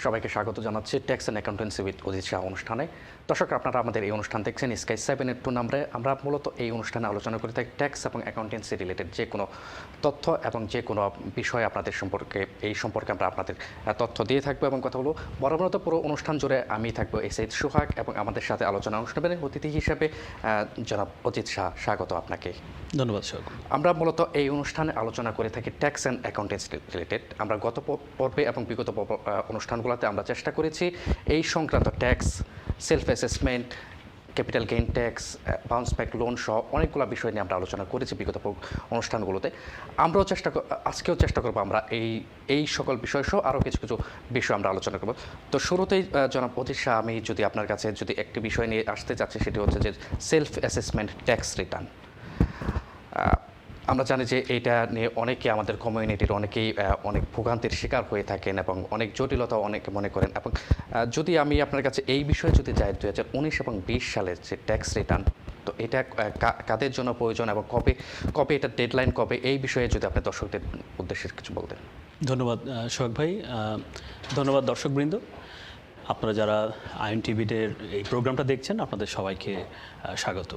সবাইকে স্বাগত জানাচ্ছি tax and accountancy with Ajit Shah অনুষ্ঠানে। দর্শক, আপনারা আমাদের এই অনুষ্ঠান দেখছেন স্কাই 7-2 নম্বরে। আমরা মূলত এই অনুষ্ঠানে আলোচনা করে থাকি ট্যাক্স এবং অ্যাকাউন্টেন্সি রিলেটেড যে কোনো তথ্য এবং যে কোনো বিষয় আপনাদের সম্পর্কে আমরা আপনাদের তথ্য দিয়ে থাকবো এবং কথা বলবো। বরাবরত পুরো অনুষ্ঠান জুড়ে আমি থাকবো এসএইচ সোহাগ এবং আমাদের সাথে আলোচনা অনুষ্ঠানের অতিথি হিসেবে জনাব অজিত শাহ। স্বাগত আপনাকে। ধন্যবাদ সোহাগ। আমরা মূলত এই অনুষ্ঠানে আলোচনা করে থাকি ট্যাক্স অ্যান্ড অ্যাকাউন্টেন্সি রিলেটেড। আমরা গত পর্বে এবং বিগত অনুষ্ঠানগুলোতে আমরা চেষ্টা করেছি এই সংক্রান্ত tax, self assessment, capital gain tax, bounce back loan সহ অনেকগুলো বিষয় নিয়ে আমরা আলোচনা করেছি বিগত অনুষ্ঠানগুলোতে। আমরাও আজকেও চেষ্টা করবো আমরা এই সকল বিষয় সহ আরও কিছু বিষয় আমরা আলোচনা করব। তো শুরুতেই জনাব অজিত শাহ, আমি যদি আপনার কাছে একটি বিষয় নিয়ে আসতে চাচ্ছি, সেটি হচ্ছে যে সেলফ অ্যাসেসমেন্ট ট্যাক্স রিটার্ন। আমরা জানি যে এটা নিয়ে অনেকে আমাদের কমিউনিটির অনেকেই অনেক ভোগান্তির শিকার হয়ে থাকেন এবং অনেক জটিলতা অনেকে মনে করেন। এবং যদি আমি আপনার কাছে এই বিষয়ে যদি যাই 2019 এবং 20 সালের যে ট্যাক্স রিটার্ন, তো এটা কাদের জন্য প্রয়োজন এবং কবে এটা ডেডলাইন কবে, এই বিষয়ে যদি আপনি দর্শকদের উদ্দেশ্যে কিছু বলতেন। ধন্যবাদ সোহাগ ভাই। ধন্যবাদ দর্শকবৃন্দ। আপনারা যারা আইন টিভির এই প্রোগ্রামটা দেখছেন, আপনাদের সবাইকে স্বাগত।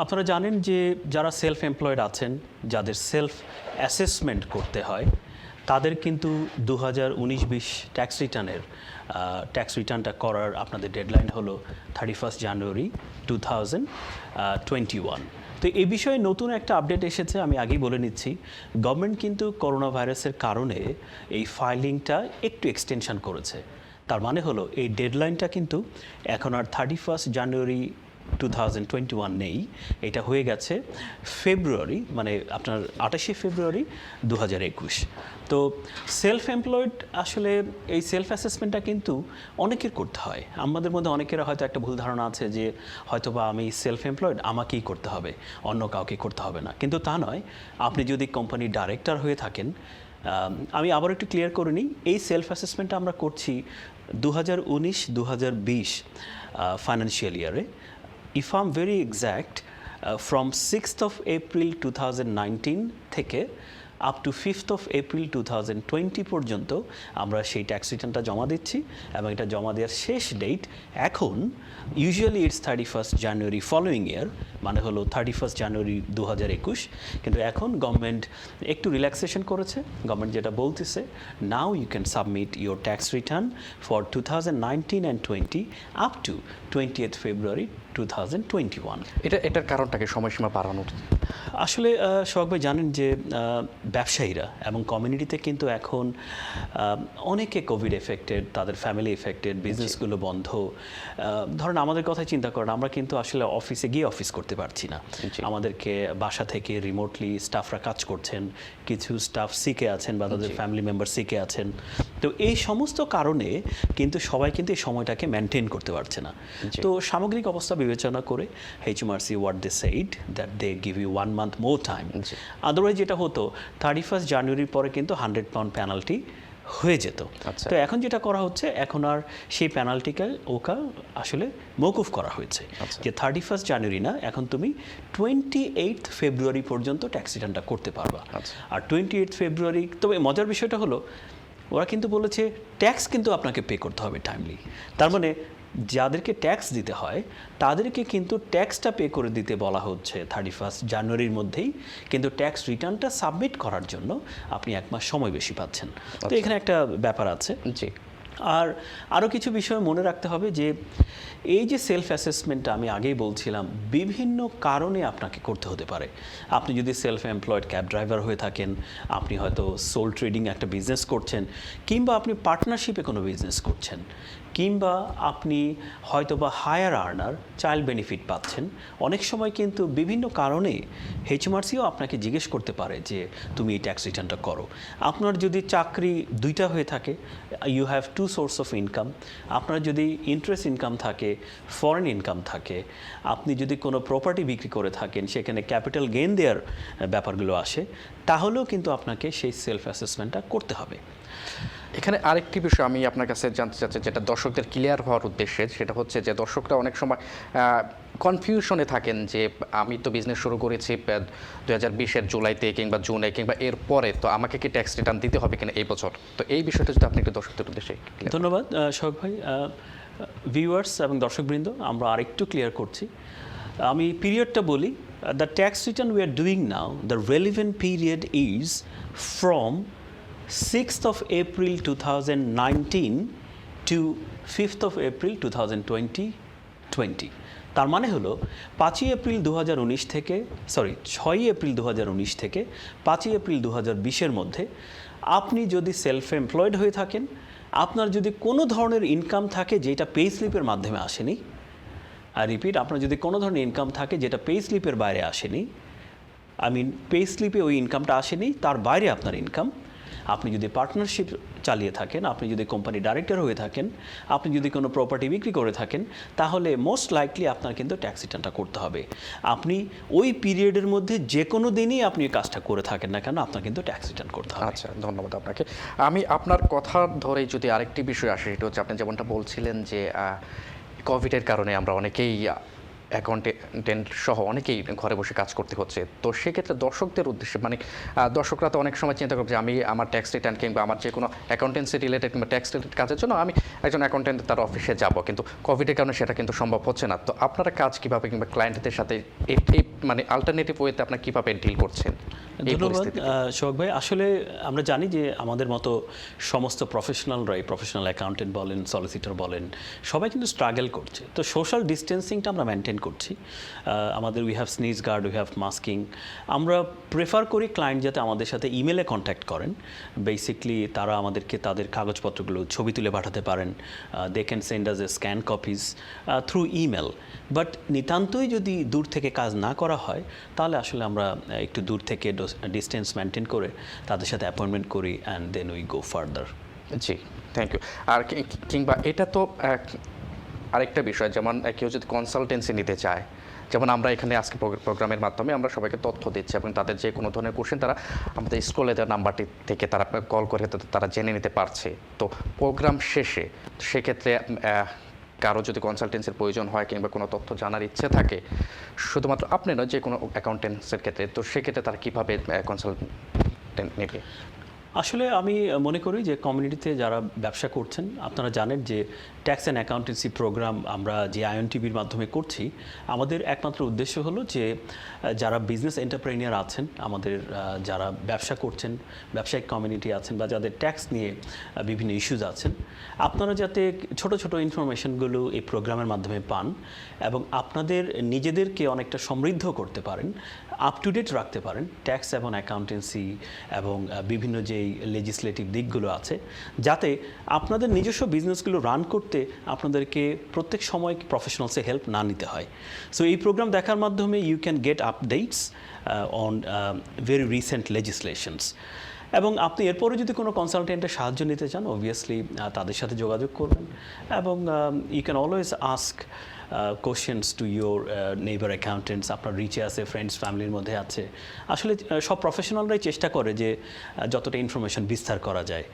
আপনারা জানেন যে যারা সেলফ এমপ্লয়েড আছেন, যাদের সেলফ অ্যাসেসমেন্ট করতে হয়, তাদের কিন্তু 2019-20 ট্যাক্স রিটার্নটা করার আপনাদের ডেডলাইন হলো 31 জানুয়ারি 2021। তো এই বিষয়ে নতুন একটা আপডেট এসেছে, আমি আগেই বলে নিচ্ছি। গভর্নমেন্ট কিন্তু করোনা ভাইরাসের কারণে এই ফাইলিংটা একটু এক্সটেনশন করেছে। তার মানে হলো এই ডেডলাইনটা কিন্তু এখন আর 31 জানুয়ারি 2021 নেই, এটা হয়ে গেছে ফেব্রুয়ারি, মানে আপনার 28 ফেব্রুয়ারি 2021। তো সেলফ এমপ্লয়েড আসলে এই সেলফ অ্যাসেসমেন্টটা কিন্তু অনেকের করতে হয়। আমাদের মধ্যে অনেকের হয়তো একটা ভুল ধারণা আছে যে হয়তোবা আমি সেলফ এমপ্লয়েড, আমাকেই করতে হবে, অন্য কাউকে করতে হবে না। কিন্তু তা নয়। আপনি যদি কোম্পানির ডাইরেক্টর হয়ে থাকেন, আমি আবার একটু ক্লিয়ার করে নিই, এই সেলফ অ্যাসেসমেন্টটা আমরা করছি 2019-2020 ফাইন্যান্সিয়াল ইয়ারে। If I'm very exact, from 6th of April 2019 থেকে up to 5th of April 2020 পর্যন্ত আমরা সেই ট্যাক্স রিটার্নটা জমা দিচ্ছি এবং এটা জমা দেওয়ার শেষ ডেট এখন ইউজুয়ালি ইটস 31 জানুয়ারি ফলোয়িং ইয়ার, মানে হলো 31 জানুয়ারি 2021। কিন্তু এখন গভর্নমেন্ট একটু রিল্যাক্সেশন করেছে। গভর্নমেন্ট যেটা বলতেছে, now you can submit your tax return for 2019 and 20 up to 20th February 2021। এটার কারণটাকে সময়সীমা বাড়ানোর? আসলে সোহাগ ভাই জানেন যে ব্যবসায়ীরা এবং কমিউনিটিতে কিন্তু এখন অনেকে কোভিড এফেক্টেড, তাদের ফ্যামিলি এফেক্টেড, বিজনেসগুলো বন্ধ। ধরেন আমাদের কথাই চিন্তা করেন, আমরা কিন্তু আসলে অফিসে গিয়ে অফিস করতে পারছি না। আমাদেরকে বাসা থেকে রিমোটলি স্টাফরা কাজ করছেন, কিছু স্টাফ সিকে আছেন বা তাদের ফ্যামিলি মেম্বার সিকে আছেন। তো এই সমস্ত কারণে কিন্তু সবাই কিন্তু এই সময়টাকে মেনটেন করতে পারছে না। তো সামগ্রিক অবস্থা বিবেচনা করে HMRC what they said that they give you 1 month more time. Otherwise যেটা হতো 31 জানুয়ারির পরে কিন্তু 100 পাউন্ড পেনাল্টি হয়ে যেত। তো এখন যেটা করা হচ্ছে, এখন আর সেই পেনাল্টিকে আসলে মওকুফ করা হয়েছে যে 31 জানুয়ারি না, এখন তুমি 28 ফেব্রুয়ারি পর্যন্ত ট্যাক্স রিটার্নটা করতে পারবা। আর 28 ফেব্রুয়ারি, তবে মজার বিষয়টা হলো ওরা কিন্তু বলেছে ট্যাক্স কিন্তু আপনাকে পে করতে হবে টাইমলি। তার মানে যাদেরকে ট্যাক্স দিতে হয় তাদেরকে কিন্তু ট্যাক্সটা পে করে দিতে বলা হচ্ছে 31 জানুয়ারির মধ্যেই, কিন্তু ট্যাক্স রিটার্নটা সাবমিট করার জন্য আপনি 1 মাস সময় বেশি পাচ্ছেন। তো এখানে একটা ব্যাপার আছে। জি। আর আরও কিছু বিষয় মনে রাখতে হবে যে এই যে সেলফ অ্যাসেসমেন্টটা আমি আগেই বলছিলাম, বিভিন্ন কারণে আপনাকে করতে হতে পারে। আপনি যদি সেলফ এমপ্লয়েড ক্যাব ড্রাইভার হয়ে থাকেন, আপনি হয়তো সোল ট্রেডিং একটা বিজনেস করছেন, কিংবা আপনি পার্টনারশিপে কোনো বিজনেস করছেন, কিংবা আপনি হয়তো বা হায়ার আর্নার, চাইল্ড বেনিফিট পাচ্ছেন। অনেক সময় কিন্তু বিভিন্ন কারণে HMRCও আপনাকে জিজ্ঞেস করতে পারে যে তুমি এই ট্যাক্স রিটার্নটা করো। আপনার যদি চাকরি 2টা হয়ে থাকে, you have 2 source of income, আপনার যদি ইন্টারেস্ট ইনকাম থাকে, ফরেন ইনকাম থাকে, আপনি যদি কোনো প্রপার্টি বিক্রি করে থাকেন, সেখানে ক্যাপিটাল গেইন দেওয়ার ব্যাপারগুলো আসে, তাহলেও কিন্তু আপনাকে সেই সেলফ অ্যাসেসমেন্টটা করতে হবে। এখানে আরেকটি বিষয় আমি আপনার কাছে জানতে চাচ্ছি, যেটা দর্শকদের ক্লিয়ার হওয়ার উদ্দেশ্যে, সেটা হচ্ছে যে দর্শকরা অনেক সময় কনফিউশনে থাকেন যে আমি তো বিজনেস শুরু করেছি 2020-এর জুলাইতে কিংবা জুনে কিংবা এর পরে, তো আমাকে কি ট্যাক্স রিটার্ন দিতে হবে কিনা এই বছর। তো এই বিষয়টা যদি আপনি একটু দর্শকদের উদ্দেশ্যে clear করেন। ধন্যবাদ সোহাগ ভাই। ভিউয়ার্স এবং দর্শকবৃন্দ, আমরা আরেকটু ক্লিয়ার করছি। আমি পিরিয়ডটা বলি। The tax return we are doing now, the relevant period is from 6th of April 2019 to 5th of April 2020। তার মানে হলো 5ই এপ্রিল 2019 থেকে 6ই এপ্রিল 2019 থেকে 5ই এপ্রিল 2020-এর মধ্যে আপনি যদি সেলফ এমপ্লয়েড হয়ে থাকেন, আপনার যদি কোনো ধরনের ইনকাম থাকে যেটা পে স্লিপের মাধ্যমে আসেনি, আর রিপিট, আপনার যদি কোনো ধরনের ইনকাম থাকে যেটা পে স্লিপের বাইরে আসেনি, পে স্লিপে ওই ইনকামটা আসেনি, তার বাইরে আপনার ইনকাম, আপনি যদি পার্টনারশিপ চালিয়ে থাকেন, আপনি যদি কোম্পানি ডাইরেক্টর হয়ে থাকেন, আপনি যদি কোনো প্রপার্টি বিক্রি করে থাকেন, তাহলে মোস্ট লাইকলি আপনার কিন্তু ট্যাক্স রিটার্নটা করতে হবে। আপনি ওই পিরিয়ডের মধ্যে যে কোনো দিনই আপনি কাজটা করে থাকেন না কেন, আপনার কিন্তু ট্যাক্স রিটার্ন করতে হবে। আচ্ছা, ধন্যবাদ আপনাকে। আমি আপনার কথা ধরেই যদি আরেকটি বিষয় আসে, সেটা হচ্ছে আপনি যেমনটা বলছিলেন যে কোভিডের কারণে আমরা অনেকেই অ্যাকাউন্টেন্ট সহ অনেকেই ঘরে বসে কাজ করতে হচ্ছে। তো সেক্ষেত্রে দর্শকদের উদ্দেশ্যে, মানে দর্শকরা তো অনেক সময় চিন্তা করবে যে আমি আমার ট্যাক্স রিটার্ন কিংবা আমার যে কোনো অ্যাকাউন্টেন্সি রিলেটেড কিংবা ট্যাক্স রিলেটেড কাজের জন্য আমি একজন অ্যাকাউন্টেন্ট তার অফিসে যাব, কিন্তু কোভিডের কারণে সেটা কিন্তু সম্ভব হচ্ছে না। তো আপনারা কাজ কীভাবে কিংবা ক্লায়েন্টদের সাথে এই মানে আলটারনেটিভ ওয়েতে আপনারা কীভাবে ডিল করছেন? ধন্যবাদ সোহাগ ভাই। আসলে আমরা জানি যে আমাদের মতো সমস্ত প্রফেশনালরাই, প্রফেশনাল অ্যাকাউন্টেন্ট বলেন, সলিসিটর বলেন, সবাই কিন্তু স্ট্রাগল করছে। তো সোশ্যাল ডিস্টেন্সিংটা আমরা মেনটেন করছি। আমাদের we have sneeze guard, we have masking. আমরা প্রেফার করি ক্লায়েন্ট যাতে আমাদের সাথে ইমেলে কন্ট্যাক্ট করেন। বেসিকলি তারা আমাদেরকে তাদের কাগজপত্রগুলো ছবি তুলে পাঠাতে পারেন। They can send us a scan copies through email. But নিতান্তই যদি দূর থেকে কাজ না করা হয়, তাহলে আসলে আমরা একটু দূর থেকে ডিস্টেন্স মেনটেন করে তাদের সাথে অ্যাপয়েন্টমেন্ট করি, and then we go further. জি, থ্যাংক ইউ। আর কিংবা এটা তো আরেকটা বিষয়, যেমন কেউ যদি কনসালটেন্সি নিতে চায়, যেমন আমরা এখানে আজকে প্রোগ্রামের মাধ্যমে আমরা সবাইকে তথ্য দিচ্ছি এবং তাদের যে কোনো ধরনের কোশ্চেন তারা আমাদের স্ক্রলে দেওয়া নাম্বারটি থেকে তারা কল করে তারা জেনে নিতে পারছে। তো প্রোগ্রাম শেষে সেক্ষেত্রে কারো যদি কনসালটেন্সির প্রয়োজন হয় কিংবা কোনো তথ্য জানার ইচ্ছে থাকে, শুধুমাত্র আপনি নয়, যে কোনো অ্যাকাউন্টেন্সের ক্ষেত্রে, তো সেক্ষেত্রে তারা কীভাবে কনসালটেন্ট নেবে? আসলে আমি মনে করি যে কমিউনিটিতে যারা ব্যবসা করছেন, আপনারা জানেন যে ট্যাক্স অ্যান্ড অ্যাকাউন্টেন্সি প্রোগ্রাম আমরা যে IONTV-র মাধ্যমে করছি, আমাদের একমাত্র উদ্দেশ্য হলো যে যারা বিজনেস এন্টারপ্রেনিয়ার আছেন, আমাদের যারা ব্যবসা করছেন, ব্যবসায়িক কমিউনিটি আছেন, বা যাদের ট্যাক্স নিয়ে বিভিন্ন ইস্যুজ আছেন, আপনারা যাতে ছোট ছোট ইনফরমেশনগুলো এই প্রোগ্রামের মাধ্যমে পান এবং আপনাদের নিজেদেরকে অনেকটা সমৃদ্ধ করতে পারেন, আপ টু ডেট রাখতে পারেন ট্যাক্স এবং অ্যাকাউন্টেন্সি এবং বিভিন্ন যেই লেজিসলেটিভ দিকগুলো আছে, যাতে আপনাদের নিজস্ব বিজনেসগুলো রান করতে আপনাদেরকে প্রত্যেক সময় প্রফেশনালসে হেল্প না নিতে হয়। সো এই প্রোগ্রাম দেখার মাধ্যমে you can get updates on very recent legislations. এবং আপনি এরপরে যদি কোনো কনসালটেন্টের সাহায্য নিতে চান, অবভিয়াসলি তাদের সাথে যোগাযোগ করবেন, এবং you can always ask questions to your neighbour accountants. আপনার রিচে আছে, ফ্রেন্ডস ফ্যামিলির মধ্যে আছে। আসলে সব প্রফেশনালরাই চেষ্টা করে যে যতটা ইনফরমেশন বিস্তার করা যায়।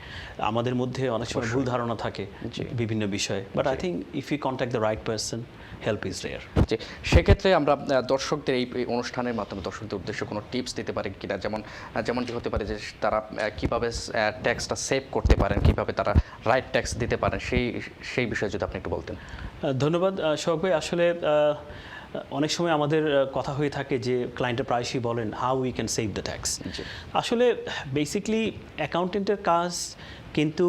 আমাদের মধ্যে অনেক সময় ভুল ধারণা থাকে বিভিন্ন বিষয়ে, but I think if you contact the right person, help is rare. যে সেক্ষেত্রে আমরা দর্শকদের এই অনুষ্ঠানের মাধ্যমে দর্শকদের উদ্দেশ্যে কোনো টিপস দিতে পারি কিনা, যেমনটি হতে পারে যে তারা কীভাবে ট্যাক্সটা সেভ করতে পারেন, কীভাবে তারা রাইট ট্যাক্স দিতে পারেন, সেই বিষয়ে যদি আপনি একটু বলতেন। ধন্যবাদ সোহাগ ভাই। আসলে অনেক সময় আমাদের কথা হয়ে থাকে যে ক্লায়েন্টের প্রায়শই বলেন how we can save the tax. আসলে বেসিকলি অ্যাকাউন্টেন্টের কাজ কিন্তু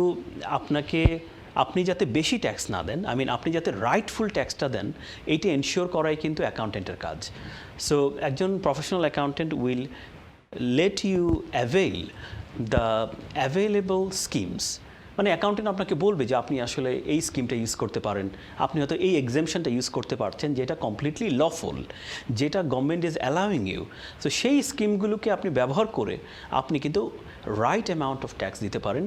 আপনি যাতে বেশি ট্যাক্স না দেন, আপনি যাতে রাইটফুল ট্যাক্সটা দেন, এইটা এনশিওর করাই কিন্তু অ্যাকাউন্টেন্টের কাজ। সো একজন professional accountant will let you avail the available schemes. মানে অ্যাকাউন্টেন্ট আপনাকে বলবে যে আপনি আসলে এই স্কিমটা ইউজ করতে পারেন, আপনি হয়তো এই এক্সামশনটা ইউজ করতে পারছেন, যেটা কমপ্লিটলি লফুল, যেটা government is allowing you. So সেই স্কিমগুলোকে আপনি ব্যবহার করে আপনি কিন্তু রাইট অ্যামাউন্ট অফ ট্যাক্স দিতে পারেন।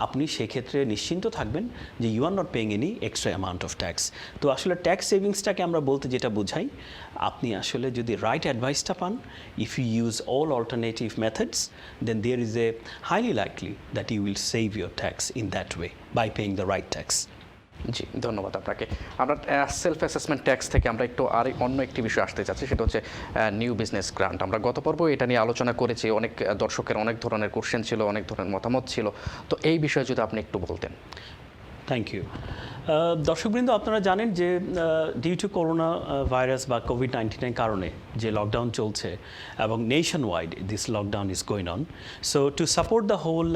আপনি সেক্ষেত্রে নিশ্চিন্ত থাকবেন যে you are not paying any extra amount of tax. তো আসলে ট্যাক্স সেভিংসটাকে আমরা বলতে যেটা বোঝাই, আপনি আসলে যদি রাইট অ্যাডভাইসটা পান, if you use all alternative methods, then there is a highly likely that you will save your tax. tax in that way by paying the right tax. জি, ধন্যবাদ আপনাকে। আমরা সেলফ অ্যাসেসমেন্ট ট্যাক্স থেকে আমরা একটু অন্য একটি বিষয় আসতে চাচ্ছি, সেটা হচ্ছে নিউ বিজনেস গ্রান্ট। আমরা গত পর্ব এটা নিয়ে আলোচনা করেছি, অনেক দর্শকের অনেক ধরনের কোশ্চেন ছিল, অনেক ধরনের মতামত ছিল, তো এই বিষয়ে যদি আপনি একটু বলতেন। Thank you. দর্শকবৃন্দ, আপনারা জানেন যে ডিউ টু করোনা ভাইরাস বা কোভিড-19 কারণে যে লকডাউন চলছে এবং nationwide this lockdown is going on, so to support the whole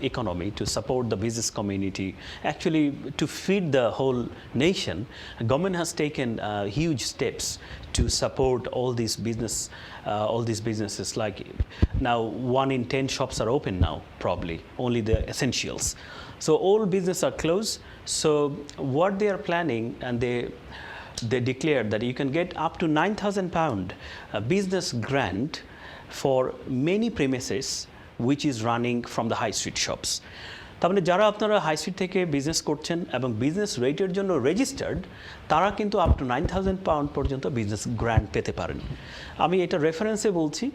economy, to support the business community, actually to feed the whole nation, government has taken huge steps to support all these businesses. Like now 1 in 10 shops are open now, probably only the essentials, so all business are closed. So what they are planning, and they declared that you can get up to £9,000 business grant for many premises which is running from the high street shops. তার মানে যারা আপনারা high street থেকে business করছেন এবং business রেটের জন্য registered, তারা কিন্তু আপ টু £9,000 পর্যন্ত বিজনেস গ্র্যান্ট পেতে পারেন। আমি এটা রেফারেন্সে বলছি।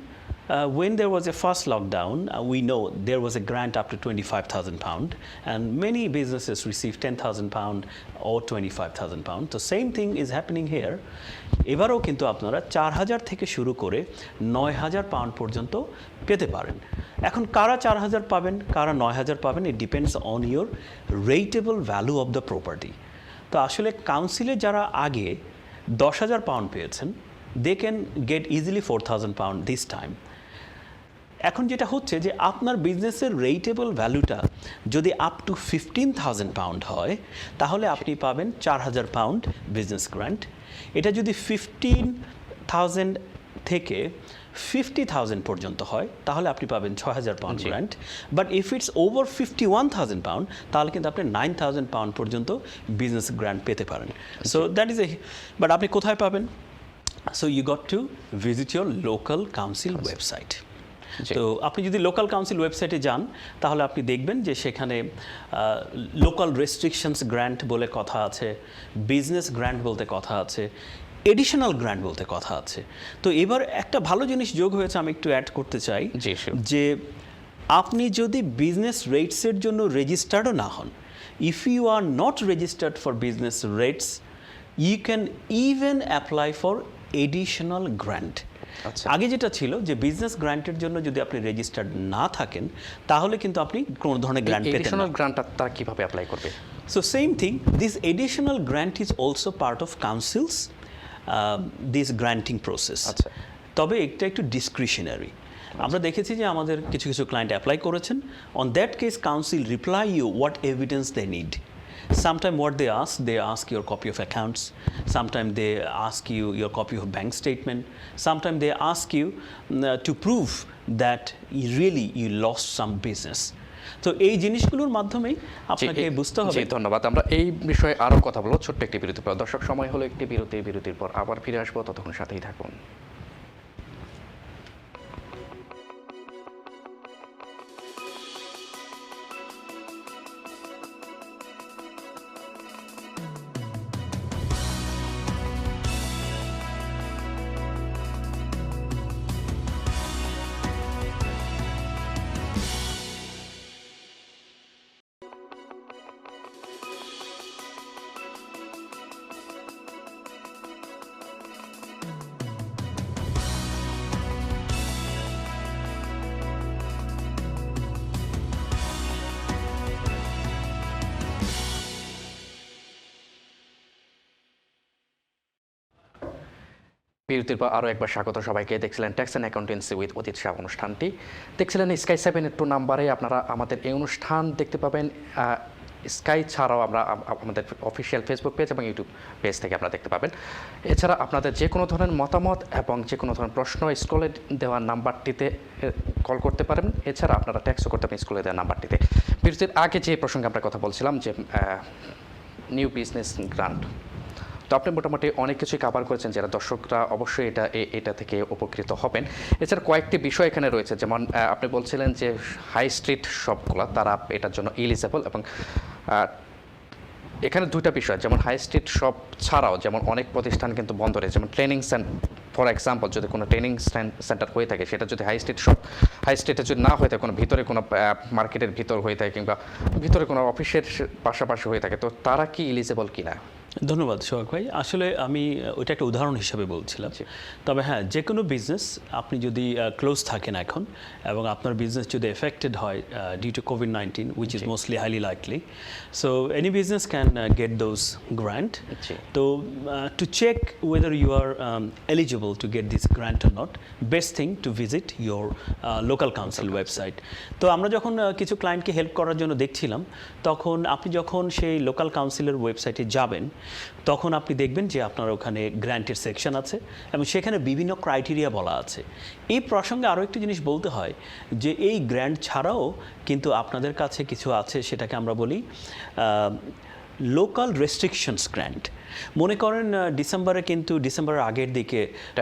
When there was a first lockdown, we know there was a grant up to £25,000, and many businesses received £10,000 or £25,000. The same thing is happening here. এবারও কিন্তু আপনারা 4,000 থেকে শুরু করে £9,000 পর্যন্ত পেতে পারেন। এখন কারা 4,000 পাবেন, কারা 9,000 পাবেন, it depends on your rateable value of the property. তো আসলে কাউন্সিলে যারা আগে £10,000 পেয়েছেন, they can get easily £4,000 this time. এখন যেটা হচ্ছে যে আপনার বিজনেসের রেটেবল ভ্যালুটা যদি আপ টু £15,000 হয়, তাহলে আপনি পাবেন £4,000 বিজনেস গ্র্যান্ট। এটা যদি 15,000 থেকে 50,000 পর্যন্ত হয়, তাহলে আপনি পাবেন £6,000 grant. But if it's over £51,000, তাহলে কিন্তু আপনি £9,000 পর্যন্ত বিজনেস গ্র্যান্ট পেতে পারেন। সো দ্যাট ইজ বাট আপনি কোথায় পাবেন? So you got to visit your local council website. তো আপনি যদি লোকাল কাউন্সিল ওয়েবসাইটে যান, তাহলে আপনি দেখবেন যে সেখানে লোকাল রেস্ট্রিকশনস গ্র্যান্ট বলে কথা আছে, বিজনেস গ্র্যান্ট বলতে কথা আছে, এডিশনাল গ্র্যান্ট বলতে কথা আছে। তো এবার একটা ভালো জিনিস যোগ হয়েছে, আমি একটু অ্যাড করতে চাই, যে আপনি যদি বিজনেস রেটসের জন্য রেজিস্টার্ডও না হন, if you are not registered for business rates, you can even apply for additional grant. আগে যেটা ছিল যে বিজনেস গ্র্যান্টের জন্য যদি আপনি রেজিস্টার্ড না থাকেন, তাহলে কিন্তু আপনি কোনো ধরনের গ্র্যান্ট পেতেন না। এডিশনাল গ্র্যান্টটা তারা কিভাবে অ্যাপ্লাই করবে? So same thing, this additional grant is also part of council's this granting process. তবে এটা একটু ডিসক্রিশনারি। আমরা দেখেছি যে আমাদের কিছু কিছু ক্লায়েন্ট অ্যাপ্লাই করেছেন, on that case council reply you what evidence they need. Sometimes what they ask your copy of accounts. Sometimes they ask you your copy of bank statement. Sometimes they ask you to prove that you lost some business. তো এই জিনিসগুলোর মাধ্যমেই আপনাকে বুঝতে হবে। ধন্যবাদ। আমরা এই বিষয়ে আরও কথা বলবো ছোট্ট একটি বিরতির পর। দর্শক, সময় হলো একটি বিরতির পর আবার ফিরে আসবো, ততক্ষণ সাথেই থাকুন। বিরতির পর আরও একবার স্বাগত সবাইকে। দেখছিলেন ট্যাক্স অ্যান্ড অ্যাকাউন্টেন্সি উইথ অতীত শাহ অনুষ্ঠানটি। দেখছিলেন স্কাই 7 নাম্বারে আপনারা আমাদের এই অনুষ্ঠান দেখতে পাবেন। স্কাই ছাড়াও আমরা আমাদের অফিসিয়াল ফেসবুক পেজ এবং ইউটিউব পেজ থেকে আপনারা দেখতে পাবেন। এছাড়া আপনাদের যে কোনো ধরনের মতামত এবং যে কোনো ধরনের প্রশ্ন স্কুলে দেওয়া নাম্বারটিতে কল করতে পারেন। এছাড়া আপনারা ট্যাক্সও করতে পারেন স্কুলে দেওয়া নাম্বারটিতে। বিরতির আগে যে প্রসঙ্গে আমরা কথা বলছিলাম যে নিউ বিজনেস গ্রান্ট, তো আপনি মোটামুটি অনেক কিছুই কভার করেছেন, যারা দর্শকরা অবশ্যই এটা থেকে উপকৃত হবেন। এছাড়া কয়েকটি বিষয় এখানে রয়েছে, যেমন আপনি বলছিলেন যে হাই স্ট্রিট শপগুলো তারা এটার জন্য এলিজেবল, এবং এখানে দুইটা বিষয়, যেমন হাই স্ট্রিট শপ ছাড়াও যেমন অনেক প্রতিষ্ঠান কিন্তু বন্ধ রয়েছে, যেমন ট্রেনিং ফর এক্সাম্পল যদি কোনো ট্রেনিং সেন্টার হয়ে থাকে, সেটা যদি হাই স্ট্রিটে যদি না হয়ে থাকে, কোনো ভিতরে কোনো মার্কেটের ভিতর হয়ে থাকে কিংবা ভিতরে কোনো অফিসের পাশাপাশি হয়ে থাকে, তো তারা কি এলিজেবল কিনা? ধন্যবাদ সোহাগ ভাই। আসলে আমি ওইটা একটা উদাহরণ হিসাবে বলছিলাম। তবে হ্যাঁ, যে কোনো বিজনেস আপনি যদি ক্লোজ থাকেন এখন এবং আপনার বিজনেস যদি এফেক্টেড হয় due to COVID-19, which is mostly highly likely, so any business can get those grant. তো to check whether you are eligible to get this grant or not, best thing to visit your local council website. তো আমরা যখন কিছু ক্লায়েন্টকে help করার জন্য দেখছিলাম, তখন আপনি যখন সেই লোকাল কাউন্সিলের ওয়েবসাইটে যাবেন, তখন আপনি দেখবেন যে আপনার ওখানে গ্র্যান্টের সেকশন আছে এবং সেখানে বিভিন্ন ক্রাইটেরিয়া বলা আছে। এই প্রসঙ্গে আরও একটি জিনিস বলতে হয় যে এই গ্র্যান্ট ছাড়াও কিন্তু আপনাদের কাছে কিছু আছে, সেটাকে আমরা বলি লোকাল রেস্ট্রিকশনস গ্র্যান্ট। মনে করেন ডিসেম্বরের আগের দিকে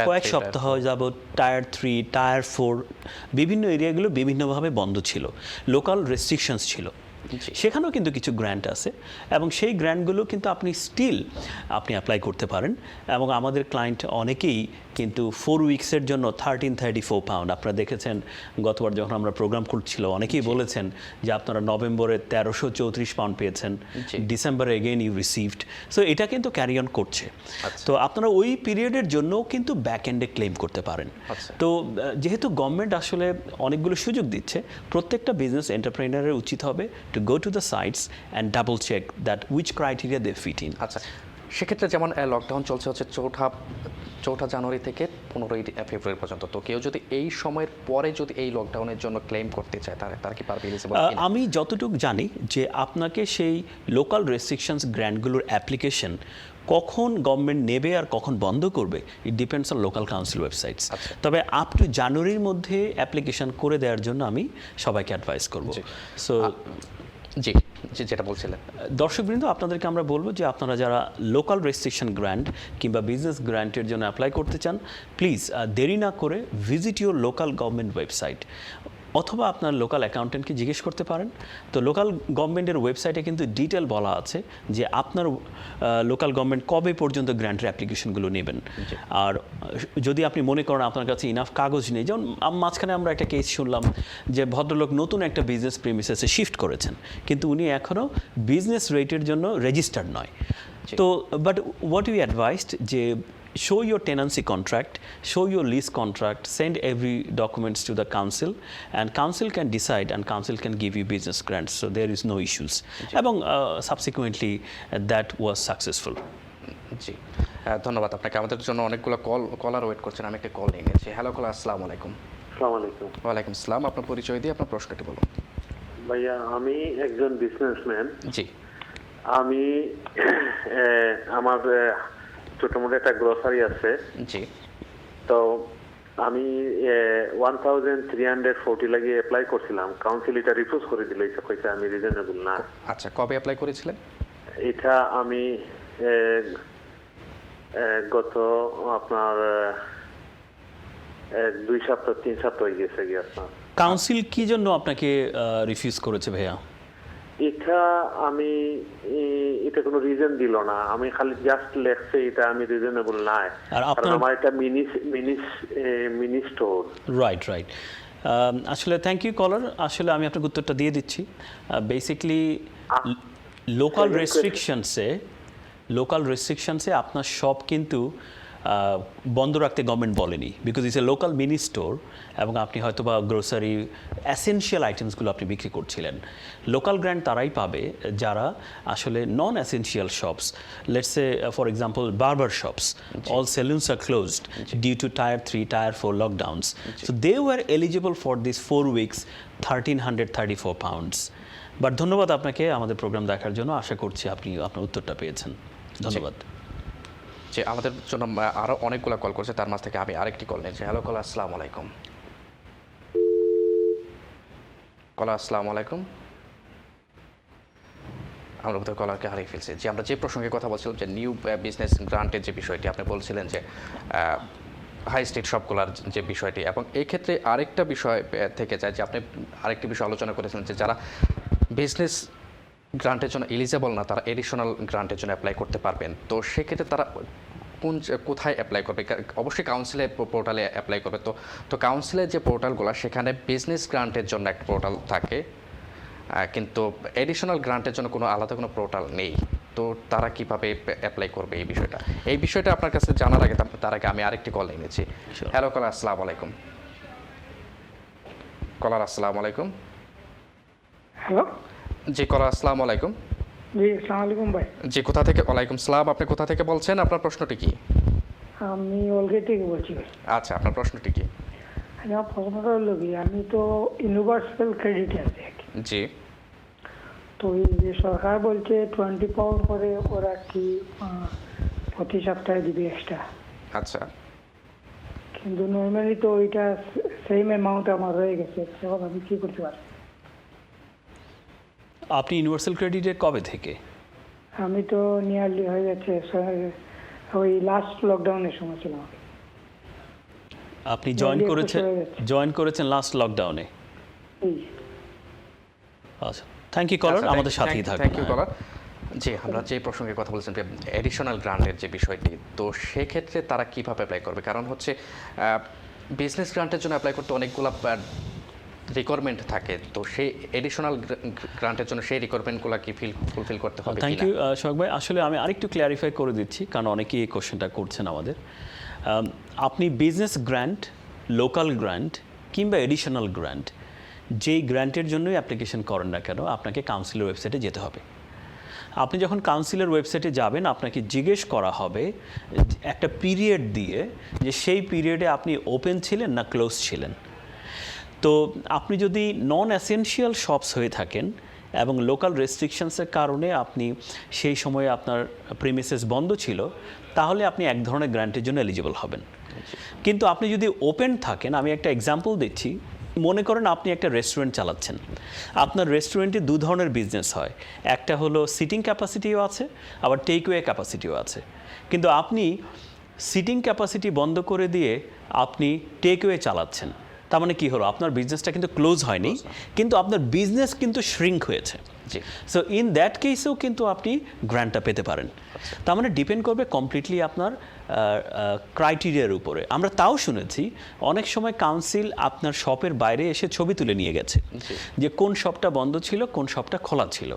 কয়েক সপ্তাহ যাবত টায়ার 3, টায়ার 4 বিভিন্ন এরিয়াগুলো বিভিন্নভাবে বন্ধ ছিল, লোকাল রেস্ট্রিকশনস ছিল। সেখানেও কিন্তু কিছু গ্র্যান্ট আছে এবং সেই গ্র্যান্টগুলো কিন্তু আপনি অ্যাপ্লাই করতে পারেন। এবং আমাদের ক্লায়েন্ট অনেকেই কিন্তু 4 উইকসের জন্য 1334 পাউন্ড, আপনারা দেখেছেন গতবার যখন আমরা প্রোগ্রাম করছিল, অনেকেই বলেছেন যে আপনারা নভেম্বরে 1334 পাউন্ড পেয়েছেন, ডিসেম্বরে এগেইন ইউ রিসিভড। সো এটা কিন্তু ক্যারি অন করছে। তো আপনারা ওই পিরিয়ডের জন্যও কিন্তু ব্যাক এন্ডে ক্লেম করতে পারেন। তো যেহেতু গভর্নমেন্ট আসলে অনেকগুলো সুযোগ দিচ্ছে, প্রত্যেকটা বিজনেস এন্টারপ্রেনারের উচিত হবে to go to the sites and double check that which criteria they fit in. আচ্ছা, সেক্ষেত্রে যেমন লকডাউন চলছে হচ্ছে 4 জানুয়ারি থেকে 15 ফেব্রুয়ারি পর্যন্ত, তো কেউ যদি এই সময়ের পরে যদি এই লকডাউনের জন্য ক্লেম করতে চায়, তারা কি পারবে এলিজিবল? আমি যতটুকু জানি যে আপনাকে সেই লোকাল রেস্ট্রিকশনস গ্র্যান্টগুলোর অ্যাপ্লিকেশন কখন গভর্নমেন্ট নেবে আর কখন বন্ধ করবে, ইট depends on local council websites. তবে আপ টু জানুয়ারির মধ্যে অ্যাপ্লিকেশন করে দেওয়ার জন্য আমি সবাইকে অ্যাডভাইস করব। সো জি, যেটা বলছিলেন, দর্শকবৃন্দ, আপনাদেরকে আমরা বলবো যে আপনারা যারা লোকাল রেস্ট্রিকশন গ্র্যান্ট কিংবা বিজনেস গ্র্যান্টের জন্য অ্যাপ্লাই করতে চান, প্লিজ দেরি না করে visit your local government website, অথবা আপনার লোকাল অ্যাকাউন্টেন্টকে জিজ্ঞেস করতে পারেন। তো লোকাল গভর্নমেন্টের ওয়েবসাইটে কিন্তু ডিটেল বলা আছে যে আপনার লোকাল গভর্নমেন্ট কবে পর্যন্ত গ্র্যান্টের অ্যাপ্লিকেশনগুলো নেবেন। আর যদি আপনি মনে করেন আপনার কাছে ইনাফ কাগজ নেই, যেমন মাঝখানে আমরা একটা কেস শুনলাম যে ভদ্রলোক নতুন একটা বিজনেস প্রিমিসেসে শিফট করেছেন, কিন্তু উনি এখনও বিজনেস রেটের জন্য রেজিস্টার্ড নয়। তো বাট হোয়াট ইউ অ্যাডভাইসড যে show your tenancy contract, show your lease contract, send every documents to the council, and council can decide and council can give you business grants, so there is no issues. এবং subsequently that was successful. জি, ধন্যবাদ আপনাকে। আমাদের জন্য অনেকগুলো কলার wait করছেন, আমি একটা call নিয়ে নিয়েছি। হ্যালো কলার, আসসালামু আলাইকুম। আসসালামু আলাইকুম। ওয়ালাইকুম আসসালাম। আপনার পরিচয় দিয়ে আপনার প্রশ্নটি বলুন। ভাইয়া, আমি একজন বিজনেসম্যান। জি। আমি আমার ছোট মোটো একটা গ্রোসারি আছে। জি। তো আমি 1340 লাগিয়ে অ্যাপ্লাই করছিলাম, কাউন্সিল এটা রিফিউজ করে দিল, এটা কইছে আমি রিজনেবল না। আচ্ছা, কবে অ্যাপ্লাই করেছিলেন? এটা আমি গত আপনার 2 সপ্তাহ 3 সপ্তাহ হয়ে গেছে কি আপনার। কাউন্সিল কি জন্য আপনাকে রিফিউজ করেছে ভাইয়া? এটা কোনো রিজন দিল না, আমি খালি জাস্ট লেখছে এটা আমি রিজনেবল নাই, কারণ আমার এটা মিনি স্টোর। রাইট। আসলে থ্যাংক ইউ কলার, আসলে আমি আপনাকে উত্তরটা দিয়ে দিচ্ছি। বেসিক্যালি লোকাল রেস্ট্রিকশনসে আপনার শপ কিন্তু বন্ধ রাখতে গভর্নমেন্ট বলেনি, because it's a local mini store এবং আপনি হয়তো বা গ্রোসারি অ্যাসেনশিয়াল আইটেমসগুলো আপনি বিক্রি করছিলেন। লোকাল গ্র্যান্ট তারাই পাবে যারা আসলে non essential shops, let's say for example barber shops, all salons are closed due to tier 3, tier 4 lockdowns, so they were eligible for this 4 weeks 1334 pounds. But ধন্যবাদ আপনাকে আমাদের প্রোগ্রাম দেখার জন্য, আশা করছি আপনি আপনার উত্তরটা পেয়েছেন। ধন্যবাদ। যে আমাদের জন্য আরও অনেকগুলো কল করছে, তার মাঝ থেকে আমি আরেকটি কল নিয়েছি। হ্যালো কলার, আসসালামু আলাইকুম। কলার, আসসালামু আলাইকুম। আমরা বোধহয় কলারকে হারিয়ে ফেলছি। যে আমরা যে প্রসঙ্গে কথা বলছিলাম যে নিউ বিজনেস গ্রান্টের যে বিষয়টি, আপনি বলছিলেন যে হাই স্ট্রিট শপগুলোর যে বিষয়টি, এবং এই ক্ষেত্রে আরেকটা বিষয় থেকে যায় যে আপনি আরেকটি বিষয় আলোচনা করেছিলেন যে যারা বিজনেস গ্রান্টের জন্য এলিজেবল না, তারা এডিশনাল গ্রান্টের জন্য অ্যাপ্লাই করতে পারবেন। তো সেক্ষেত্রে তারা কোথায় অ্যাপ্লাই করবে? অবশ্যই কাউন্সিলের পোর্টালে অ্যাপ্লাই করবে। তো কাউন্সিলের যে পোর্টালগুলো, সেখানে বিজনেস গ্রান্টের জন্য একটা পোর্টাল থাকে, কিন্তু এডিশনাল গ্রান্টের জন্য কোনো আলাদা কোনো পোর্টাল নেই। তো তারা কিভাবে অ্যাপ্লাই করবে এই বিষয়টা আপনার কাছে জানার আগে তার আগে আমি আরেকটি কল এনেছি। হ্যালো কলার, আসসালামু আলাইকুম। কলার, আসসালামু আলাইকুম। হ্যালো, জি কলার, আসসালামু আলাইকুম। জি আসসালামু আলাইকুম ভাই। জি, কোথা থেকে? ওয়ালাইকুম সালাম। আপনি কোথা থেকে বলছেন? আপনার প্রশ্নটি কি? আমি অলগেট থেকে বলছি ভাই। আচ্ছা, আপনার প্রশ্নটি কি? আমার প্রশ্নটা হলো কি, আমি তো ইউনিভার্সাল ক্রেডিট আছে, জি। তো এই যে সরকার বলছে 24 করে ওরা কি প্রতি সপ্তাহে দিবে এক্সট্রা, আচ্ছা, কিন্তু নর্মালি তো ওইটা সেম অ্যামাউন্ট আমার রয়ে গেছে, এখন আমি কি করতে পারি? আপনি ইউনিভার্সাল ক্রেডিটে কবে থেকে? আমি তো নিয়ারলি হয়ে যাচ্ছে ওই লাস্ট লকডাউনের সময় ছিল। আপনি জয়েন করেছেন লাস্ট লকডাউনে? আচ্ছা, থ্যাংক ইউ কলার, আমাদের সাথেই থাকবেন। থ্যাংক ইউ কলার। জি, আমরা যে প্রসঙ্গে কথা বলছেন যে এডিশনাল গ্রান্টের যে বিষয়টি, তো সেক্ষেত্রে তারা কীভাবে অ্যাপ্লাই করবে? কারণ হচ্ছে বিজনেস গ্রান্টের জন্য অ্যাপ্লাই করতে অনেকগুলো রিকোয়ারমেন্ট থাকে, তো সেই এডিশনাল গ্রান্টের জন্য সেই রিকোয়ারমেন্টগুলো কি ফুলফিল করতে হবে? থ্যাংক ইউ সোহাগ ভাই। আসলে আমি আরেকটু ক্ল্যারিফাই করে দিচ্ছি, কারণ অনেকেই এই কোশ্চেনটা করছেন আমাদের। আপনি বিজনেস গ্র্যান্ট, লোকাল গ্র্যান্ট কিংবা এডিশনাল গ্র্যান্ট, যেই গ্র্যান্টের জন্যই অ্যাপ্লিকেশন করেন না কেন, আপনাকে কাউন্সিলের ওয়েবসাইটে যেতে হবে। আপনি যখন কাউন্সিলের ওয়েবসাইটে যাবেন, আপনাকে জিজ্ঞেস করা হবে একটা পিরিয়ড দিয়ে যে সেই পিরিয়ডে আপনি ওপেন ছিলেন না ক্লোজ ছিলেন। তো আপনি যদি নন এসেনশিয়াল শপস হয়ে থাকেন এবং লোকাল রেস্ট্রিকশনসের কারণে আপনি সেই সময়ে আপনার প্রিমিসেস বন্ধ ছিল, তাহলে আপনি এক ধরনের গ্র্যান্টের জন্য এলিজিবল হবেন। কিন্তু আপনি যদি ওপেন থাকেন, আমি একটা এক্সাম্পল দিচ্ছি। মনে করেন আপনি একটা রেস্টুরেন্ট চালাচ্ছেন। আপনার রেস্টুরেন্টে দু ধরনের বিজনেস হয়, একটা হলো সিটিং ক্যাপাসিটিও আছে, আবার টেকওয়ে ক্যাপাসিটিও আছে। কিন্তু আপনি সিটিং ক্যাপাসিটি বন্ধ করে দিয়ে আপনি টেকওয়ে চালাচ্ছেন, তার মানে কী হলো? আপনার বিজনেসটা কিন্তু ক্লোজ হয়নি, কিন্তু আপনার বিজনেস কিন্তু শ্রিঙ্ক হয়েছে। সো ইন দ্যাট কেসেও কিন্তু আপনি গ্র্যান্টটা পেতে পারেন। তার মানে ডিপেন্ড করবে কমপ্লিটলি আপনার ক্রাইটেরিয়ার উপরে। আমরা তাও শুনেছি অনেক সময় কাউন্সিল আপনার শপের বাইরে এসে ছবি তুলে নিয়ে গেছে যে কোন শপটা বন্ধ ছিল, কোন শপটা খোলা ছিল।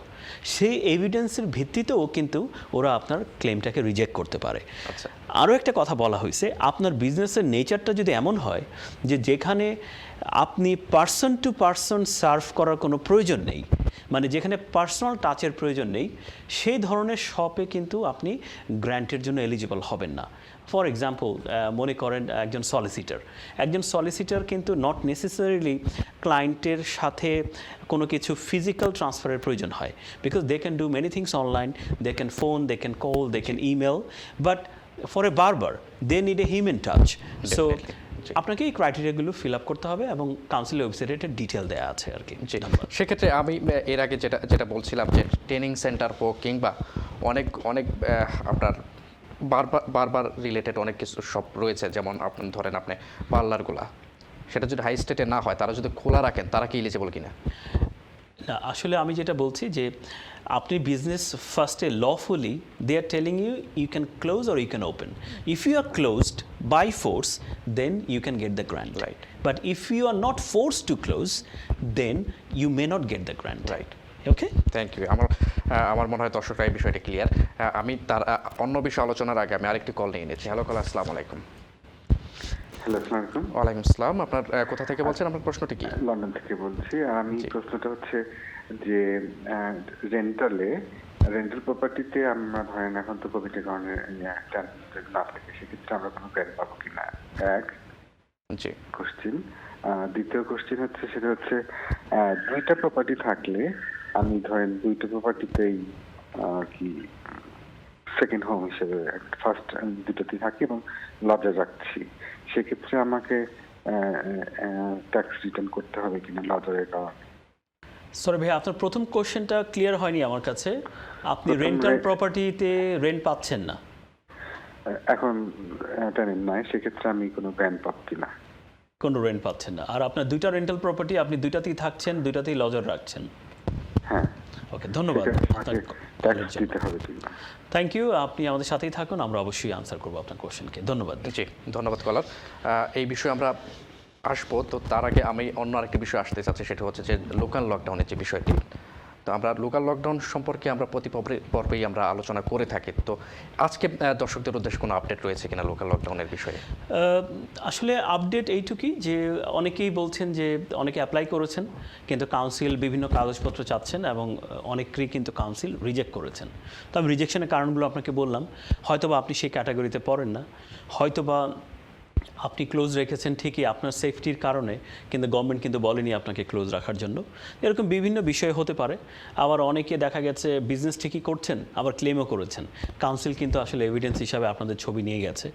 সেই এভিডেন্সের ভিত্তিতেও কিন্তু ওরা আপনার ক্লেমটাকে রিজেক্ট করতে পারে। আরও একটা কথা বলা হয়েছে, আপনার বিজনেসের নেচারটা যদি এমন হয় যে যেখানে আপনি পার্সন টু পার্সন সার্ভ করার কোনো প্রয়োজন নেই, মানে যেখানে পার্সোনাল টাচের প্রয়োজন নেই, সেই ধরনের শপে কিন্তু আপনি গ্র্যান্টের জন্য এলিজিবল হবেন না। ফর এক্সাম্পল, মনে করেন একজন সলিসিটার কিন্তু নট নেসেসারিলি ক্লায়েন্টের সাথে কোনো কিছু ফিজিক্যাল ট্রান্সফারের প্রয়োজন হয়, because they can do many things online, they can phone, they can call, they can email, but for a barber they need a human touch. So আপনাকে এই ক্রাইটেরিয়াগুলো ফিল আপ করতে হবে এবং কাউন্সিলের ওয়েবসাইটে একটা ডিটেল দেওয়া আছে আর কি। সেক্ষেত্রে আমি এর আগে যেটা বলছিলাম যে ট্রেনিং সেন্টার হোক কিংবা অনেক আপনার বারবার রিলেটেড অনেক কিছু সব রয়েছে, যেমন আপনি ধরেন আপনি পার্লারগুলা, সেটা যদি হাই স্টেটে না হয়, তারা যদি খোলা রাখেন, তারা কি এলিজিবল কিনা? না, আসলে আমি যেটা বলছি যে আপনি বিজনেস ফার্স্টে lawfully they are telling you can close or you can open. If you are closed by force, then you can get the grant, right? But if you are not forced to close, then you may not get the grant, right? Okay, thank you. আমার মনে হয় দর্শকরা এই বিষয়টা clear. আমি তার অন্য বিষয় আলোচনার আগে আমি আরেকটি কল নিয়ে নিচ্ছি। হ্যালো কলার, আসসালামু আলাইকুম। হ্যালো, আসসালামু আলাইকুম। ওয়ালাইকুম আসসালাম। আপনার কোথা থেকে বলছেন? আপনার প্রশ্নটি কি? লন্ডন থেকে বলছি। আমি প্রশ্নটা হচ্ছে যে রেন্টাল প্রপার্টিতে আমরা ধরেন এখন তো কোভিডের কারণে না থাকে, সেক্ষেত্রে আমরা কোনো গ্র্যান্ট পাবো কিনা, এক কোশ্চেন। দ্বিতীয় কোশ্চেন হচ্ছে, সেটা হচ্ছে দুইটা প্রপার্টি থাকলে আমি ধরেন দুইটা প্রপার্টিতেই কি সেকেন্ড হোম হিসেবে, ফার্স্ট দুটোতেই থাকি এবং লজে রাখছি, সেক্ষেত্রে আমাকে ট্যাক্স রিটার্ন করতে হবে কিনা লজারের কারণে? সরি ভাই, আপনার প্রথম কোশ্চেনটা ক্লিয়ার হয়নি আমার কাছে। আপনি রেন্টাল প্রপার্টিতে রেন্ট পাচ্ছেন না? এখন টেনেন্ট নাই, সেক্ষেত্রে আমি কোনো গ্র্যান্ট পাচ্ছি না। কোনো রেন্ট পাচ্ছেন না। আর আপনার দুইটা রেন্টাল প্রপার্টি, আপনি দুইটাতেই থাকছেন, দুইটাতেই লজার রাখছেন? হ্যাঁ। ওকে, ধন্যবাদ। ট্যাক্স দিতে হবে কিনা। থ্যাংক ইউ, আপনি আমাদের সাথেই থাকুন, আমরা অবশ্যই আনসার করবো আপনার কোশ্চেনকে। ধন্যবাদ। জি, ধন্যবাদ কলার। এই বিষয়ে আমরা আসবো, তো তার আগে আমি অন্য আরেকটি বিষয় আসতে চাচ্ছি, সেটা হচ্ছে যে লোকাল লকডাউনের যে বিষয়টি। তো আমরা লোকাল লকডাউন সম্পর্কে আমরা প্রতি পর্বেই আমরা আলোচনা করে থাকি। তো আজকে দর্শকদের উদ্দেশ্যে কোনো আপডেট রয়েছে কিনা লোকাল লকডাউনের বিষয়ে? আসলে আপডেট এইটুকুই যে অনেকেই বলছেন যে অনেকে অ্যাপ্লাই করেছেন, কিন্তু কাউন্সিল বিভিন্ন কাগজপত্র চাচ্ছেন এবং অনেকেরই কিন্তু কাউন্সিল রিজেক্ট করেছেন। তো আমি রিজেকশনের কারণগুলো আপনাকে বললাম। হয়তোবা আপনি সেই ক্যাটাগরিতে পড়েন না, হয়তোবা আপনি ক্লোজ রেখেছেন ঠিকই আপনার সেফটির কারণে, কিন্তু গভর্নমেন্ট কিন্তু বলেনি আপনাকে ক্লোজ রাখার জন্য। এরকম বিভিন্ন বিষয় হতে পারে। আবার অনেকে দেখা গেছে বিজনেস ঠিকই করছেন, আবার ক্লেমও করেছেন, কাউন্সিল কিন্তু আসলে এভিডেন্স হিসাবে আপনাদের ছবি নিয়ে গেছে।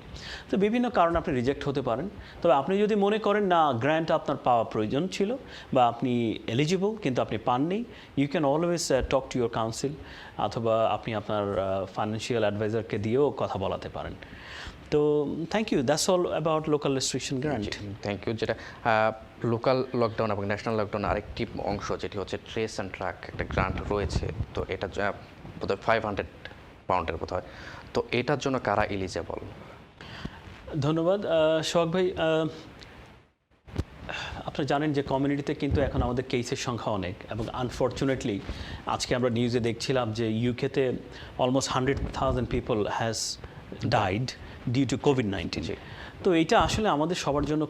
তো বিভিন্ন কারণে আপনি রিজেক্ট হতে পারেন। তবে আপনি যদি মনে করেন না গ্র্যান্ট আপনার পাওয়া প্রয়োজন ছিল বা আপনি এলিজিবল কিন্তু আপনি পাননি, you can always talk to your council, অথবা আপনি আপনার ফাইন্যান্সিয়াল অ্যাডভাইজারকে দিয়েও কথা বলাতে পারেন। তো thank you, that's all about local restriction grant. Thank you. যেটা লোকাল লকডাউন এবং ন্যাশনাল লকডাউন আরেকটি অংশ, যেটি হচ্ছে ট্রেস অ্যান্ড ট্র্যাক একটা গ্রান্ট রয়েছে। তো এটা বোধহয় 500 পাউন্ডের বোধ হয়। তো এটার জন্য কারা এলিজেবল? ধন্যবাদ সোহাগ ভাই। আপনারা জানেন যে কমিউনিটিতে কিন্তু এখন আমাদের কেসের সংখ্যা অনেক, এবং আনফর্চুনেটলি আজকে আমরা নিউজে দেখছিলাম যে ইউকেতে almost 100,000 people has died due to কোভিড-19। তো এইটা আসলে আমাদের সবার জন্য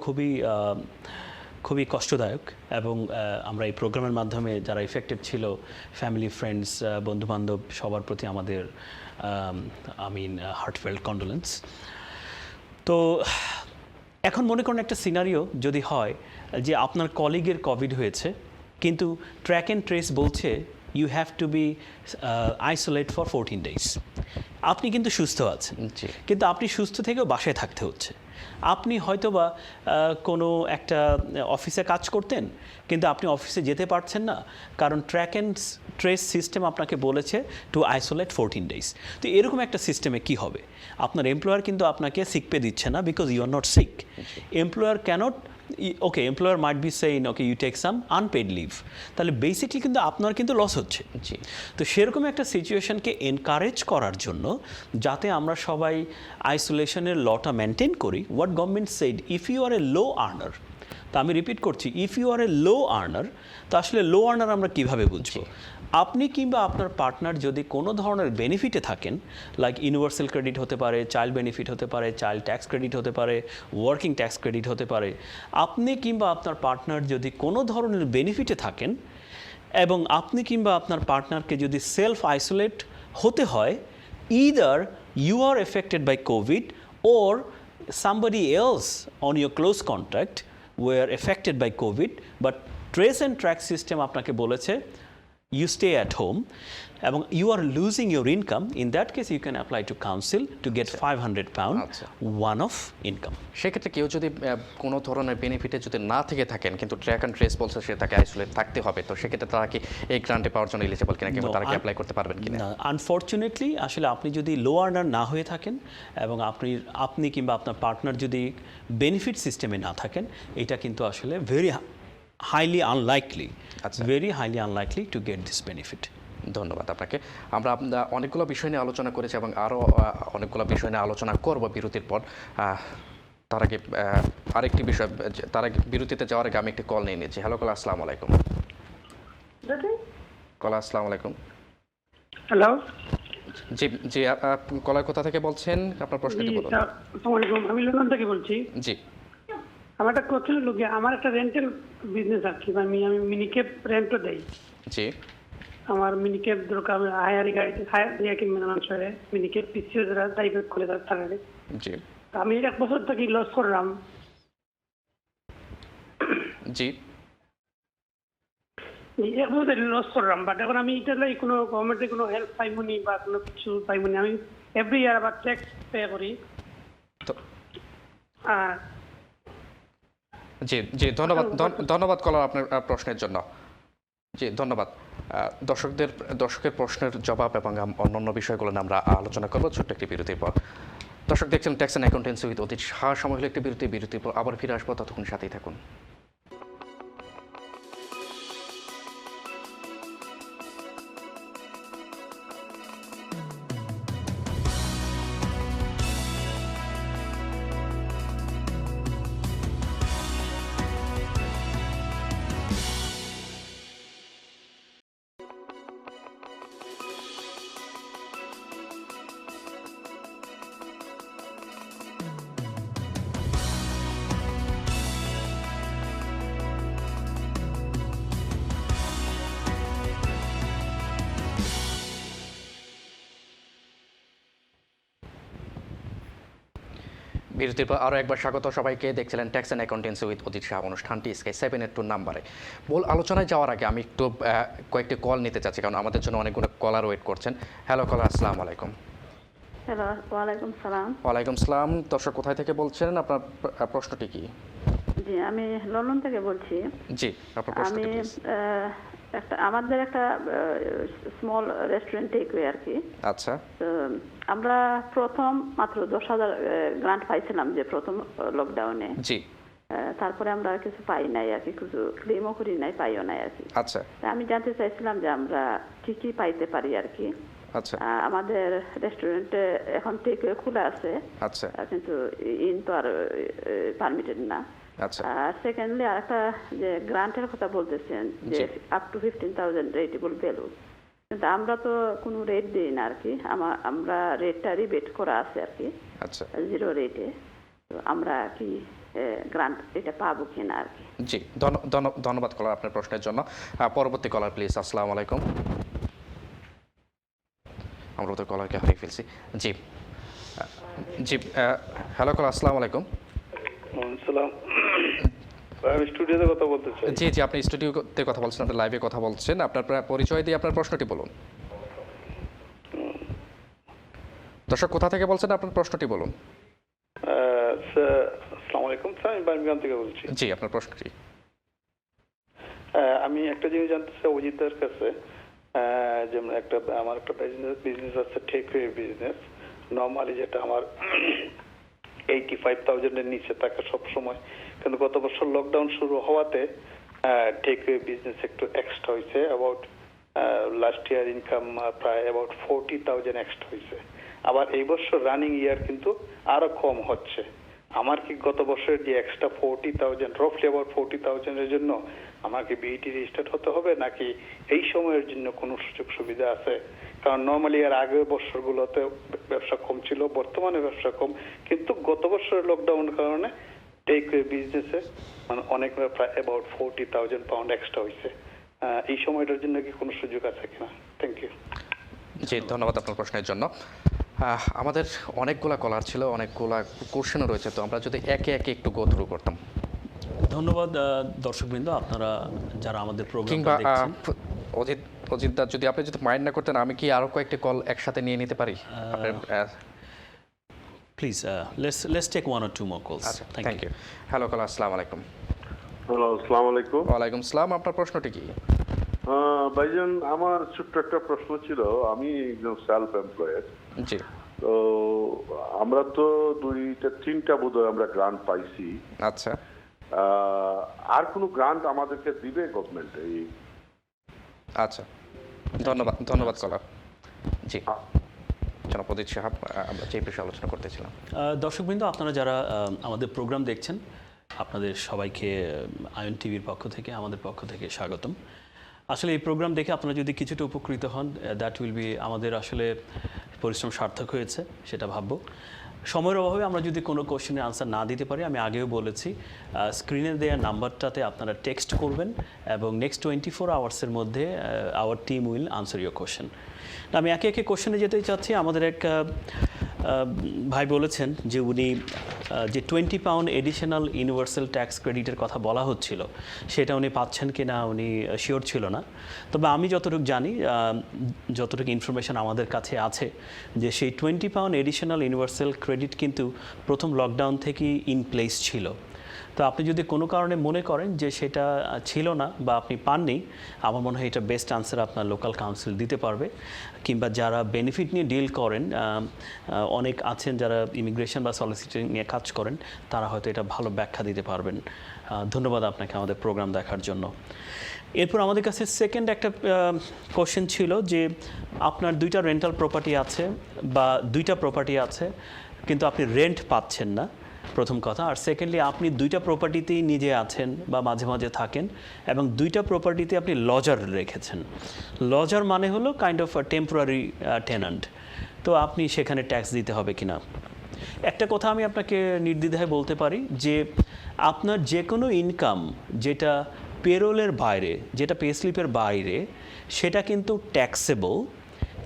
খুবই কষ্টদায়ক, এবং আমরা এই প্রোগ্রামের মাধ্যমে যারা ইফেক্টেড ছিল, ফ্যামিলি, ফ্রেন্ডস, বন্ধুবান্ধব, সবার প্রতি আমাদের হার্টফেল্ট কন্ডোলেন্স। তো এখন মনে করেন একটা সিনারিও যদি হয় যে আপনার কলিগের কোভিড হয়েছে, কিন্তু ট্র্যাক অ্যান্ড ট্রেস বলছে you have to be isolate for 14 days। আপনি কিন্তু সুস্থ আছেন, কিন্তু আপনি সুস্থ থেকেও বাসায় থাকতে হচ্ছে। আপনি হয়তোবা কোনো একটা অফিসে কাজ করতেন, কিন্তু আপনি অফিসে যেতে পারছেন না, কারণ ট্র্যাক অ্যান্ড ট্রেস সিস্টেম আপনাকে বলেছে টু আইসোলেট 14 days। তো এরকম একটা সিস্টেমে কি হবে? আপনার এমপ্লয়ার কিন্তু আপনাকে সিক পে দিচ্ছে না, because you are not sick. Employer can't, okay, employer might be saying okay you take some unpaid leave, তাহলে বেসিকলি কিন্তু আপনার কিন্তু লস হচ্ছে। তো সেরকম একটা সিচুয়েশনকে এনকারেজ করার জন্য, যাতে আমরা সবাই আইসোলেশনের লটা মেনটেন করি, what government said, if you are a low earner, তা আমি রিপিট করছি, if you are a low earner, তো আসলে লো আর্নার আমরা কীভাবে বুঝবো? আপনি কিংবা আপনার পার্টনার যদি কোনো ধরনের বেনিফিটে থাকেন, লাইক ইউনিভার্সাল ক্রেডিট হতে পারে, চাইল্ড বেনিফিট হতে পারে, চাইল্ড ট্যাক্স ক্রেডিট হতে পারে, ওয়ার্কিং ট্যাক্স ক্রেডিট হতে পারে, আপনি কিংবা আপনার পার্টনার যদি কোনো ধরনের বেনিফিটে থাকেন, এবং আপনি কিংবা আপনার পার্টনারকে যদি সেলফ আইসোলেট হতে হয়, either you are affected by covid or somebody else on your close contact were affected by COVID, but trace and track system আপনাকে বলেছে you stay at home এবং you are losing your income, in that case you can apply to council to get 500 pound one off income. সেক্ষেত্রে কেউ যদি কোনো ধরনের বেনিফিটে যদি না থেকে থাকেন, কিন্তু ট্র্যাক অ্যান্ড ট্রেস বলছে সে তাকে আইসোলেট থাকতে হবে, তো সেক্ষেত্রে তারা কি এই গ্রান্টে পাওয়ার জন্য এলিজিবল কিনা, কিংবা তারা কি অ্যাপ্লাই করতে পারবেন কিনা? আনফর্চুনেটলি আসলে আপনি যদি লো আর্নার না হয়ে থাকেন এবং আপনি কিংবা আপনার পার্টনার যদি বেনিফিট সিস্টেমে না থাকেন, এটা কিন্তু আসলে very highly unlikely to get this benefit. ধন্যবাদ আপনাকে। আমরা অনেকগুলো বিষয় নিয়ে আলোচনা করেছি এবং আরও অনেকগুলো বিষয় নিয়ে আলোচনা করব বিরতির পর। তার আগে আরেকটি বিষয়, তার আগে বিরতিতে যাওয়ার আগে আমি একটি কল নিয়ে নিয়েছি। হ্যালো, কল, আসসালামু আলাইকুম। কল, আসসালামু আলাইকুম। হ্যালো, জি জি, কলার কোথা থেকে বলছেন? আপনার প্রশ্নটি বলুন। আসসালামু আলাইকুম, আমি লন্ডন থেকে বলছি। জি, আমার একটা কোশ্চেন হলো গিয়ে, আমার একটা রেন্টাল বিজনেস আছে, আমি মিনিকেপ রেন্টও দেই। জি, আমার মিনিকেপ দরকার, আমি হায়ারি গাড়িতে হায়ার দিয়ে কিনবে মানুষের মিনিকেপ পিছিয়ে যারা ড্রাইভার করে তারা। জি, আমি 1 বছর থেকে লস করলাম। জি, 1 বছর লস করলাম, বাট এখন আমি এটা কোনো গভর্নমেন্টের কোনো হেল্প পাইমনি বা কোনো কিছু পাইমনি। আমি এভরি ইয়ার আবার ট্যাক্স পে করি। আর জি জি, ধন্যবাদ কলার আপনার প্রশ্নের জন্য। জি, ধন্যবাদ। দর্শকের প্রশ্নের জবাব এবং অন্যান্য বিষয়গুলো নিয়ে আমরা আলোচনা করবো ছোট্ট একটি বিরতির পর। দর্শক দেখছেন tax and accountancy with Atish. সময় হলো একটি বিরতির পর আবার ফিরে আসবো, ততক্ষণ সাথেই থাকুন। বিরতির পর আরও একবার স্বাগত সবাইকে। দেখছিলেন tax and accountancy with Ajit Shah অনুষ্ঠানটি স্কাই 782 নাম্বারে। মূল আলোচনায় যাওয়ার আগে আমি একটু কয়েকটি কল নিতে চাচ্ছি, কারণ আমাদের জন্য অনেকগুলো কলার ওয়েট করছেন। হ্যালো কলার, আসসালামু আলাইকুম। হ্যালো, ওয়ালাইকুম সালাম। ওয়ালাইকুম সালাম। দর্শক কোথায় থেকে বলছেন, আপনার প্রশ্নটি কি? জি, আমি লন্ডন থেকে বলছি। জি, আপনার আমি প্রশ্নটি প্লিজ। আমাদের একটা স্মল রেস্টুরেন্ট টেকওয়ে আর কি। আচ্ছা। তো আমরা প্রথম মাত্র 10,000 গ্রান্ট পাইছিলাম যে প্রথম লকডাউনে। জি। তারপরে আমরা কিছু পাই নাই আর কি, কিছু ক্লেমও করি নাই, পাইও নাই আর কি। আচ্ছা। তা আমি জানতে চাইছিলাম যে আমরা ঠিকই পাইতে পারি আর কি। আচ্ছা। আমাদের রেস্টুরেন্টে এখন টেকওয়ে খোলা আছে। আচ্ছা। কিন্তু ইন তো আর পারমিটেড না। আচ্ছা। সেকেন্ডলি আরেকটা যে গ্রান্টের কথা বলতেছেন যে আপ টু 15,000 রেটেবল ভ্যালু, কিন্তু আমরা তো কোনো রেট দিই না আর কি। আমরা রেটটা রিবেট করা আছে আর কি। আচ্ছা। 0 রেটে। তো আমরা কি গ্রান্ট এটা পাবো কিনা আর কি। জি, ধন্যবাদ কলার আপনার প্রশ্নের জন্য। পরবর্তী কলার প্লিজ। আসসালামু আলাইকুম। আমরা তো কলারকে হারিয়ে ফেলছি। জি জি, হ্যালো কলার, আসসালামু আলাইকুম। সালাম, আমি স্টুডিওতে কথা বলতে চাই। জি জি, আপনি স্টুডিওতে কথা বলছেন, আপনি লাইভে কথা বলছেন। আপনার পরিচয় দিয়ে আপনার প্রশ্নটি বলুন। দর্শক কোথা থেকে বলছেন, আপনার প্রশ্নটি বলুন। আসসালামু আলাইকুম স্যার, আমি বার্মিংহাম থেকে বলছি। জি, আপনার প্রশ্নটি। আমি একটা জিনিস জানতে চাই অজিতদার কাছে। যেমন আমার একটা বিজনেস আছে, টেকওয়ে বিজনেস। নর্মালি যেটা আমার 85,000 এর নিচে থাকে সবসময়, কিন্তু গত বছর লকডাউন শুরু হওয়াতে টেকওয়ে বিজনেস একটু এক্সট্রা হয়েছে। অ্যাবাউট লাস্ট ইয়ার ইনকাম প্রায় অ্যাবাউট 40,000 এক্সট্রা হয়েছে। আবার এই বছর রানিং ইয়ার কিন্তু আরো কম হচ্ছে। আমার কি গত বছরের যে এক্সট্রা 40,000, রফলি অ্যাবাউট 40,000 এর জন্য আমাকে বিইটি রেজিস্টার্ড হতে হবে, নাকি এই সময়ের জন্য কোনো সুযোগ সুবিধা আছে? কারণ নর্মালি এর আগের বছরগুলোতে ব্যবসা কম ছিল, বর্তমানে ব্যবসা কম, কিন্তু গত বছরের লকডাউনের কারণে টেকওয়ে বিজনেসে মানে অনেক প্রায় অ্যাবাউট 40,000 পাউন্ড এক্সট্রা হয়েছে। এই সময়টার জন্য কি কোনো সুযোগ আছে কিনা? Thank you. জি, ধন্যবাদ আপনার প্রশ্নের জন্য। আমাদের অনেকগুলা কলার ছিল, অনেকগুলা কোশ্চেনও রয়েছে, তো আমরা যদি একে একে একটু গো থ্রু করতাম। ধন্যবাদ দর্শকবৃন্দ, আপনারা যারা আমাদের কিংবা প্রোগ্রামটা দেখছেন। অজিতদা, যদি আপনি মাইন্ড না করতেন, আমি কি আরো কয়েকটি কল একসাথে নিয়ে নিতে পারি? Please let's take 1 or 2 more calls. আচ্ছা, থ্যাংক ইউ। হ্যালো কলার, আসসালামু আলাইকুম। হ্যালো, আসসালামু আলাইকুম। ওয়ালাইকুম সালাম। আপনার প্রশ্নটি কি? ভাইজান, আমার ছোট্ট একটা প্রশ্ন ছিল। আমি একজন সেলফ এমপ্লয়েড। জি। তো আমরা তো 2-3টা বোধহয় আমরা গ্রান্ট পাইছি। আচ্ছা। আর কোনো গ্রান্ট আমাদেরকে দিবে গভর্নমেন্ট? আচ্ছা, ধন্যবাদ কলার। জি, জনাব অজিত সাহেব, আমরা যে বিষয়ে আলোচনা করতেছিলাম। দর্শকবৃন্দ, আপনারা যারা আমাদের প্রোগ্রাম দেখছেন, আপনাদের সবাইকে আয়ন টিভির পক্ষ থেকে, আমাদের পক্ষ থেকে স্বাগতম। আসলে এই প্রোগ্রাম দেখে আপনারা যদি কিছুটা উপকৃত হন, দ্যাট উইল বি, আমাদের আসলে পরিশ্রম সার্থক হয়েছে সেটা ভাববো। সময়ের অভাবে আমরা যদি কোনো কোশ্চেনের আনসার না দিতে পারি, আমি আগেও বলেছি, স্ক্রিনে দেওয়া নাম্বারটাতে আপনারা টেক্সট করবেন এবং নেক্সট 24 আওয়ার্সের মধ্যে our team will answer your question. আমি একে একে কোশ্চেনে যেতে চাচ্ছি। আমাদের এক ভাই বলেছেন যে উনি যে 20 পাউন্ড এডিশনাল ইউনিভার্সাল ট্যাক্স ক্রেডিটের কথা বলা হচ্ছিল, সেটা উনি পাচ্ছেন কি না উনি শিওর ছিল না। তবে আমি যতটুকু জানি, যতটুকু ইনফরমেশন আমাদের কাছে আছে, যে সেই 20 পাউন্ড এডিশনাল ইউনিভার্সাল ক্রেডিট কিন্তু প্রথম লকডাউন থেকেই ইন প্লেস ছিল। তো আপনি যদি কোনো কারণে মনে করেন যে সেটা ছিল না বা আপনি পাননি, আমার মনে হয় এটা বেস্ট আনসার আপনার লোকাল কাউন্সিল দিতে পারবে। কিংবা যারা বেনিফিট নিয়ে ডিল করেন, অনেক আছেন যারা ইমিগ্রেশন বা সলিসিটিং নিয়ে কাজ করেন, তারা হয়তো এটা ভালো ব্যাখ্যা দিতে পারবেন। ধন্যবাদ আপনাকে আমাদের প্রোগ্রাম দেখার জন্য। এরপর আমাদের কাছে সেকেন্ড একটা কোশ্চেন ছিল যে আপনার 2টা রেন্টাল প্রপার্টি আছে বা 2টা প্রপার্টি আছে, কিন্তু আপনি রেন্ট পাচ্ছেন না, প্রথম কথা। আর সেকেন্ডলি, আপনি 2টা প্রপার্টিতেই নিজে আছেন বা মাঝে মাঝে থাকেন, এবং 2টা প্রপার্টিতে আপনি লজার রেখেছেন। লজার মানে হলো কাইন্ড অফ টেম্পোরারি টেনান্ট। তো আপনি সেখানে ট্যাক্স দিতে হবে কিনা। একটা কথা আমি আপনাকে নির্দ্বিধায় বলতে পারি যে আপনার যে কোনো ইনকাম যেটা পেরোলের বাইরে, যেটা পে স্লিপের বাইরে, সেটা কিন্তু ট্যাক্সেবল।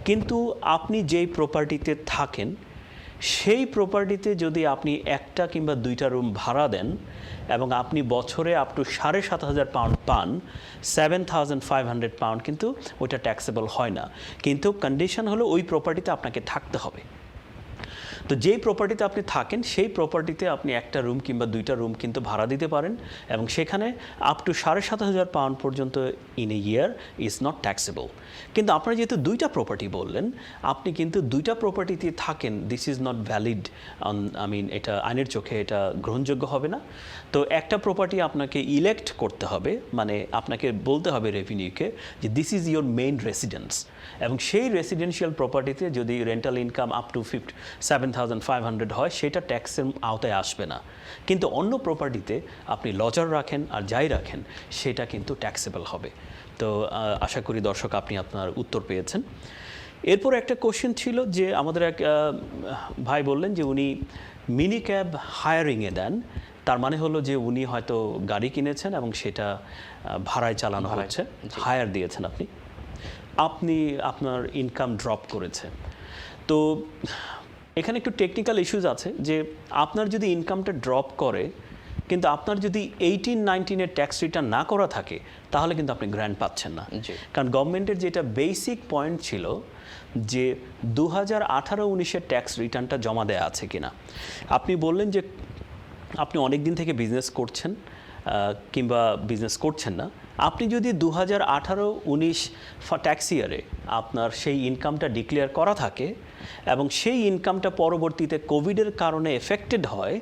কিন্তু আপনি যেই প্রপার্টিতে থাকেন সেই প্রপার্টিতে যদি আপনি একটা কিংবা দুইটা রুম ভাড়া দেন এবং আপনি বছরে আপ টু £7,500 পান, £7,500 কিন্তু ওইটা ট্যাক্সেবল হয় না। কিন্তু কন্ডিশন হলো ওই প্রপার্টিতে আপনাকে থাকতে হবে। তো যেই প্রপার্টিতে আপনি থাকেন সেই প্রপার্টিতে আপনি একটা রুম কিংবা দুইটা রুম কিন্তু ভাড়া দিতে পারেন এবং সেখানে আপ টু £7,500 পর্যন্ত in a year is not taxable. কিন্তু আপনারা যেহেতু দুইটা প্রপার্টি বললেন, আপনি কিন্তু দুইটা প্রপার্টিতে থাকেন, দিস ইজ নট ভ্যালিড এটা আইনের চোখে এটা গ্রহণযোগ্য হবে না। তো একটা প্রপার্টি আপনাকে ইলেক্ট করতে হবে, মানে আপনাকে বলতে হবে রেভিনিউকে যে this is your main residence, এবং সেই রেসিডেন্সিয়াল প্রপার্টিতে যদি রেন্টাল ইনকাম আপ টু 7,500 হয় সেটা ট্যাক্সের আওতায় আসবে না। কিন্তু অন্য প্রপার্টিতে আপনি লজার রাখেন আর যাই রাখেন সেটা কিন্তু ট্যাক্সেবল হবে। তো আশা করি দর্শক আপনি আপনার উত্তর পেয়েছেন। এরপর একটা কোশ্চেন ছিল যে আমাদের এক ভাই বললেন যে উনি মিনি ক্যাব হায়ারিংয়ে দেন, তার মানে হলো যে উনি হয়তো গাড়ি কিনেছেন এবং সেটা ভাড়ায় চালানো হচ্ছে, হায়ার দিয়েছেন আপনি আপনার ইনকাম ড্রপ করেছে। তো এখানে একটু টেকনিক্যাল ইস্যুজ আছে যে আপনার যদি ইনকামটা ড্রপ করে কিন্তু আপনার যদি 18-19-এর ট্যাক্স রিটার্ন না করা থাকে তাহলে কিন্তু আপনি গ্র্যান্ট পাচ্ছেন না। কারণ গভর্নমেন্টের যেটা বেসিক পয়েন্ট ছিল যে 2018-19-এর ট্যাক্স রিটার্নটা জমা দেওয়া আছে কিনা। আপনি বললেন যে আপনি অনেক দিন থেকে বিজনেস করছেন কিংবা বিজনেস করছেন না, আপনি যদি 2018-19 ট্যাক্স ইয়ারে আপনার সেই ইনকামটা ডিক্লেয়ার করা থাকে এবং সেই ইনকামটা পরবর্তীতে কোভিডের কারণে এফেক্টেড হয়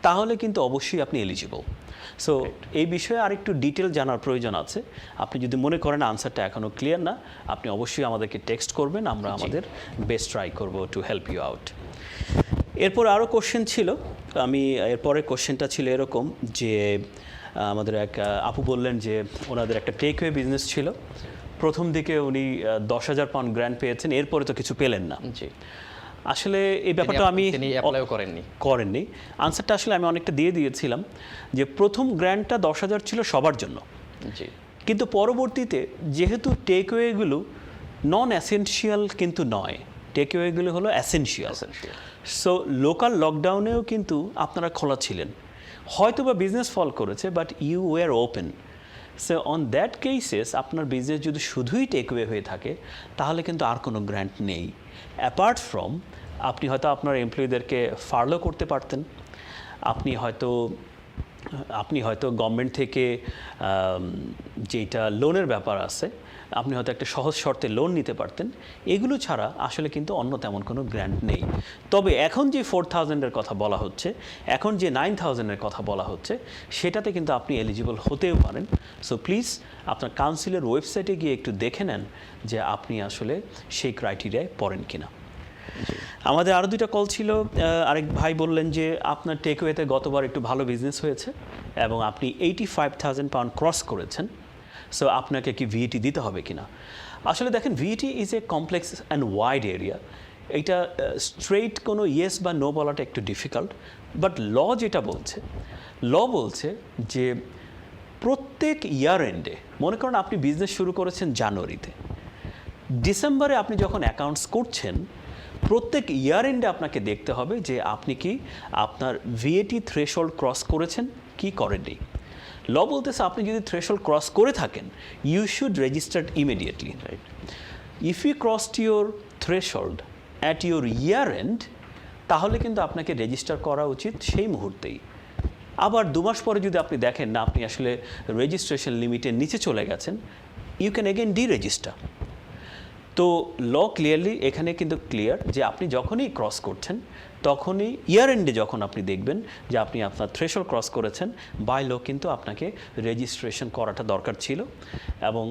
তাহলে কিন্তু অবশ্যই আপনি এলিজিবল। সো এই বিষয়ে আরেকটু ডিটেল জানার প্রয়োজন আছে। আপনি যদি মনে করেন আনসারটা এখনও ক্লিয়ার না, আপনি অবশ্যই আমাদেরকে টেক্সট করবেন, আমরা আমাদের বেস্ট ট্রাই করব টু হেল্প ইউ আউট। এরপর আরও কোশ্চেন ছিল, এরপরের কোশ্চেনটা ছিল এরকম যে আমাদের এক আপু বললেন যে ওনাদের একটা টেকওয়ে বিজনেস ছিল, প্রথম দিকে উনি £10,000 গ্র্যান্ট পেয়েছেন, এরপরে তো কিছু পেলেন না। আসলে এই ব্যাপারটা আমি করেননি আনসারটা আসলে আমি অনেকটা দিয়ে দিয়েছিলাম যে প্রথম গ্র্যান্টটা 10,000 ছিল সবার জন্য, কিন্তু পরবর্তীতে যেহেতু টেকওয়েগুলো নন অ্যাসেনশিয়াল কিন্তু নয়, টেকওয়েগুলো হলো অ্যাসেনশিয়াল। সো লোকাল লকডাউনেও কিন্তু আপনারা খোলা ছিলেন, হয়তো বা বিজনেস ফল করেছে but you were open. So on that cases আপনার বিজনেস যদি শুধুই টেকওয়ে হয়ে থাকে তাহলে কিন্তু আর কোনো গ্র্যান্ট নেই, অ্যাপার্ট ফ্রম আপনি হয়তো আপনার এমপ্লয়িদেরকে ফার্লো করতে পারতেন, আপনি হয়তো গভর্নমেন্ট থেকে যেটা লোনের ব্যাপার আছে আপনি হয়তো একটা সহজ শর্তে লোন নিতে পারতেন। এগুলো ছাড়া আসলে কিন্তু অন্য তেমন কোনো গ্র্যান্ট নেই। তবে এখন যে 4,000-এর কথা বলা হচ্ছে, এখন যে 9,000-এর কথা বলা হচ্ছে, সেটাতে কিন্তু আপনি এলিজিবল হতেও পারেন। সো প্লিজ আপনার কাউন্সিলের ওয়েবসাইটে গিয়ে একটু দেখে নেন যে আপনি আসলে সেই ক্রাইটেরিয়ায় পড়েন কিনা। আমাদের আরও দুইটা কল ছিল। আরেক ভাই বললেন যে আপনার টেকওয়েতে গতবার একটু ভালো বিজনেস হয়েছে এবং আপনি £85,000 ক্রস করেছেন, সো আপনাকে কি ভিএটি দিতে হবে কিনা। আসলে দেখেন, VAT is a complex and wide area, এটা স্ট্রেইট কোনো ইয়েস বা নো বলাটা একটু ডিফিকাল্ট। বাট যেটা বলছে যে প্রত্যেক ইয়ার এন্ডে, মনে করেন আপনি বিজনেস শুরু করেছেন জানুয়ারিতে, ডিসেম্বরে আপনি যখন অ্যাকাউন্টস করছেন প্রত্যেক ইয়ার এন্ডে আপনাকে দেখতে হবে যে আপনি কি আপনার ভিএটি থ্রেশহোল্ড ক্রস করেছেন কি করেননি। বলতেছে আপনি যদি থ্রেশহোল্ড ক্রস করে থাকেন you should register immediately, right. If you crossed your threshold at your year end তাহলে কিন্তু আপনাকে রেজিস্টার করা উচিত সেই মুহূর্তেই। আবার 2 মাস পরে যদি আপনি দেখেন না আপনি আসলে রেজিস্ট্রেশন লিমিটের নিচে চলে গেছেন, ইউ ক্যান এগেন ডিরেজিস্টার। তো ক্লিয়ারলি এখানে কিন্তু ক্লিয়ার যে আপনি যখনই ক্রস করছেন তখনই ইয়ার এন্ডে যখন আপনি দেখবেন যে আপনি আপনার থ্রেশহোল্ড ক্রস করেছেন, বাই কিন্তু আপনাকে রেজিস্ট্রেশন করাটা দরকার ছিল। এবং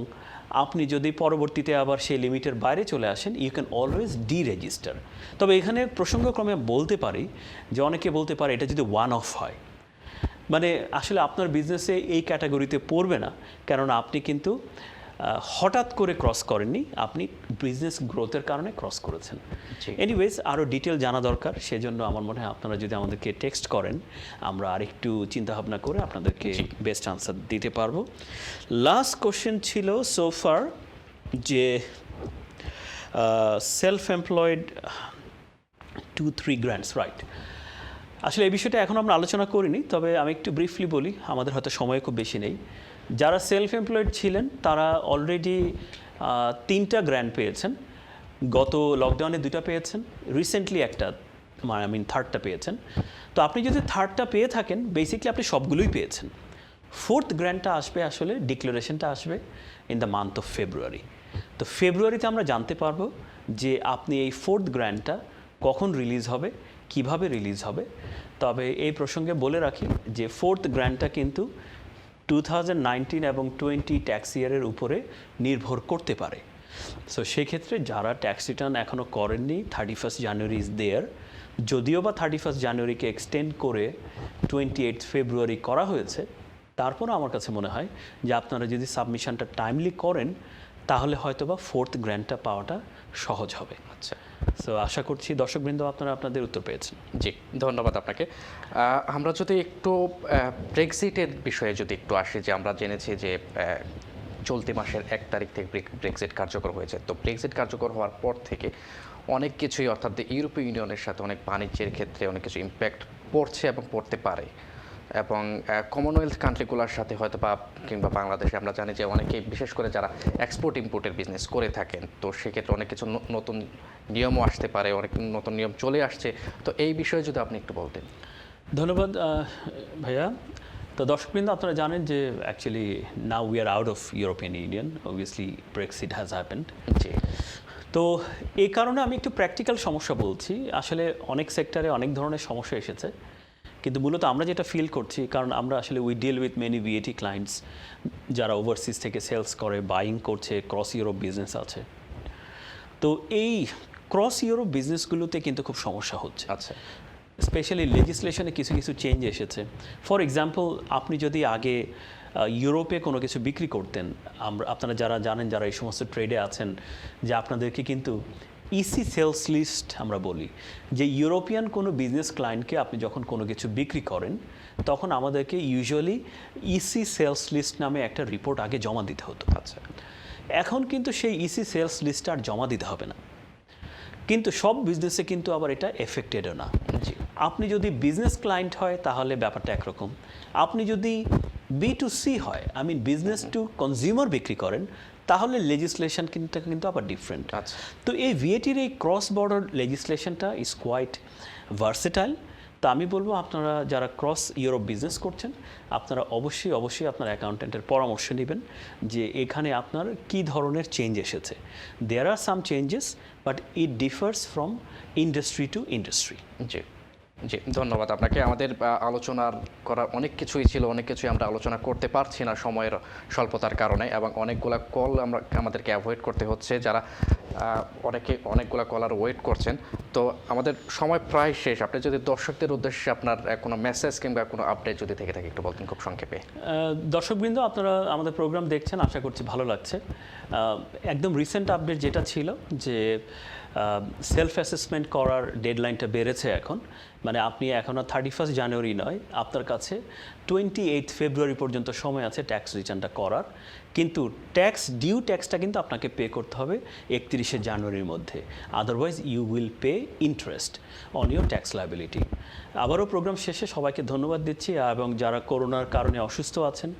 আপনি যদি পরবর্তীতে আবার সেই লিমিটের বাইরে চলে আসেন ইউ ক্যান অলওয়েজ ডিরেজিস্টার। তবে এখানে প্রসঙ্গক্রমে বলতে পারি যে অনেকে বলতে পারে এটা যদি ওয়ান অফ হয়, মানে আসলে আপনার বিজনেসে এই ক্যাটাগরিতে পড়বে না, কেননা আপনি কিন্তু হঠাৎ করে ক্রস করেননি, আপনি বিজনেস গ্রোথের কারণে ক্রস করেছেন। এনিওয়েজ আরও ডিটেল জানা দরকার, সেজন্য আমার মনে হয় আপনারা যদি আমাদেরকে টেক্সট করেন আমরা আরেকটু চিন্তাভাবনা করে আপনাদেরকে বেস্ট আনসার দিতে পারবো। লাস্ট কোশ্চেন ছিল সোফার যে সেলফ এমপ্লয়েড 2-3 গ্র্যান্ডস, রাইট। আসলে এই বিষয়টা এখন আমরা আলোচনা করিনি, তবে আমি একটু ব্রিফলি বলি, আমাদের হয়তো সময় খুব বেশি নেই। যারা সেলফ এমপ্লয়েড ছিলেন তারা অলরেডি 3টা গ্র্যান্ড পেয়েছেন। গত লকডাউনে 2টা পেয়েছেন, রিসেন্টলি একটা, থার্ডটা পেয়েছেন। তো আপনি যদি থার্ডটা পেয়ে থাকেন, বেসিকলি আপনি সবগুলোই পেয়েছেন। 4th গ্র্যান্ডটা আসবে, আসলে ডিক্লারেশনটা আসবে in the month of February. তো ফেব্রুয়ারিতে আমরা জানতে পারবো যে আপনি এই 4th গ্র্যান্ডটা কখন রিলিজ হবে, কিভাবে রিলিজ হবে। তবে এই প্রসঙ্গে বলে রাখি যে 4th গ্র্যান্ডটা কিন্তু 2019 এবং 20 ট্যাক্স ইয়ারের উপরে নির্ভর করতে পারে। সো সেক্ষেত্রে যারা ট্যাক্স রিটার্ন এখনও করেননি, 31 জানুয়ারি ইজ দেয়ার। যদিও বা 31 জানুয়ারিকে এক্সটেন্ড করে 28 ফেব্রুয়ারি করা হয়েছে, তারপরও আমার কাছে মনে হয় যে আপনারা যদি সাবমিশনটা টাইমলি করেন তাহলে হয়তো বা 4th গ্র্যান্ডটা পাওয়াটা সহজ হবে। আচ্ছা, সো আশা করছি দর্শকবৃন্দ আপনারা আপনাদের উত্তর পেয়েছেন। জি, ধন্যবাদ আপনাকে। আমরা যদি একটু ব্রেক্সিটের বিষয়ে যদি একটু আসি, যে আমরা জেনেছি যে চলতি মাসের 1 তারিখ থেকে ব্রেক্সিট কার্যকর হয়েছে। তো ব্রেক্সিট কার্যকর হওয়ার পর থেকে অনেক কিছুই, অর্থাৎ ইউরোপীয় ইউনিয়নের সাথে অনেক বাণিজ্যের ক্ষেত্রে অনেক কিছু ইম্প্যাক্ট পড়ছে এবং পড়তে পারে। এবং কমনওয়েলথ কান্ট্রিগুলোর সাথে হয়তো বা কিংবা বাংলাদেশে আমরা জানি যে অনেকেই, বিশেষ করে যারা এক্সপোর্ট ইম্পোর্টের বিজনেস করে থাকেন, তো সেক্ষেত্রে অনেক কিছু নতুন নিয়মও আসতে পারে, অনেক নতুন নিয়ম চলে আসছে। তো এই বিষয়ে যদি আপনি একটু বলতেন। ধন্যবাদ ভাইয়া। তো দর্শকবৃন্দ, আপনারা জানেন যে actually now we are out of European union, obviously Brexit has happened. জি। তো এই কারণে আমি একটু প্র্যাকটিক্যাল সমস্যা বলছি। আসলে অনেক সেক্টরে অনেক ধরনের সমস্যা এসেছে, কিন্তু মূলত আমরা যেটা ফিল করছি, কারণ আমরা আসলে we deal with many VAT clients যারা ওভারসিজ থেকে সেলস করে, বাইং করছে, ক্রস ইউরোপ বিজনেস আছে। তো এই ক্রস ইউরোপ বিজনেসগুলোতে কিন্তু খুব সমস্যা হচ্ছে। আচ্ছা। স্পেশালি লেজিসলেশনে কিছু কিছু চেঞ্জ এসেছে। ফর এক্সাম্পল, আপনি যদি আগে ইউরোপে কোনো কিছু বিক্রি করতেন, আপনারা যারা জানেন, যারা এই সমস্ত ট্রেডে আছেন, যে আপনাদেরকে কিন্তু ইসি সেলস লিস্ট আমরা বলি, যে ইউরোপিয়ান কোনো বিজনেস ক্লায়েন্টকে আপনি যখন কোনো কিছু বিক্রি করেন, তখন আমাদেরকে ইউজুয়ালি ইসি সেলস লিস্ট নামে একটা রিপোর্ট আগে জমা দিতে হতো। আচ্ছা। এখন কিন্তু সেই ইসি সেলস লিস্টটা আর জমা দিতে হবে না, কিন্তু সব বিজনেসে কিন্তু আবার এটা এফেক্টেডও না। জি। আপনি যদি বিজনেস ক্লায়েন্ট হয় তাহলে ব্যাপারটা একরকম, আপনি যদি B2C হয়, বিজনেস টু কনজিউমার বিক্রি করেন, তাহলে লেজিসলেশন কিন্তু আবার ডিফারেন্ট। আচ্ছা। তো এই ভিএটির এই ক্রস বর্ডার লেজিসলেশনটা ইজ কোয়াইট ভার্সেটাইল। তো আমি বলবো, আপনারা যারা ক্রস ইউরোপ বিজনেস করছেন, আপনারা অবশ্যই আপনার অ্যাকাউন্টেন্টের পরামর্শ নেবেন যে এখানে আপনার কী ধরনের চেঞ্জ এসেছে। There are some changes, but it differs from industry to industry. জি, জি, ধন্যবাদ আপনাকে। আমাদের আলোচনার করার অনেক কিছুই ছিল, অনেক কিছুই আমরা আলোচনা করতে পারছি না সময়ের স্বল্পতার কারণে, এবং অনেকগুলা কল আমাদেরকে অ্যাভয়েড করতে হচ্ছে, যারা অনেকগুলা কলার ওয়েট করছেন। তো আমাদের সময় প্রায় শেষ। আপনি যদি দর্শকদের উদ্দেশ্যে আপনার কোনো মেসেজ কিংবা কোনো আপডেট যদি থেকে থাকে একটু বলতেন খুব সংক্ষেপে। দর্শকবৃন্দ, আপনারা আমাদের প্রোগ্রাম দেখছেন, আশা করছি ভালো লাগছে। একদম রিসেন্ট আপডেট যেটা ছিল যে সেলফ অ্যাসেসমেন্ট করার ডেডলাইনটা বেড়েছে এখন। আপনি এখন আর 31 জানুয়ারি নয়, আপনার কাছে 28 ফেব্রুয়ারি পর্যন্ত সময় আছে ট্যাক্স রিটার্নটা করার। কিন্তু ট্যাক্সটা কিন্তু আপনাকে পে করতে হবে 31 জানুয়ারির মধ্যে, otherwise you will pay interest on your tax liability. আবারও প্রোগ্রাম শেষে সবাইকে ধন্যবাদ দিচ্ছি, এবং যারা করোনার কারণে অসুস্থ আছেন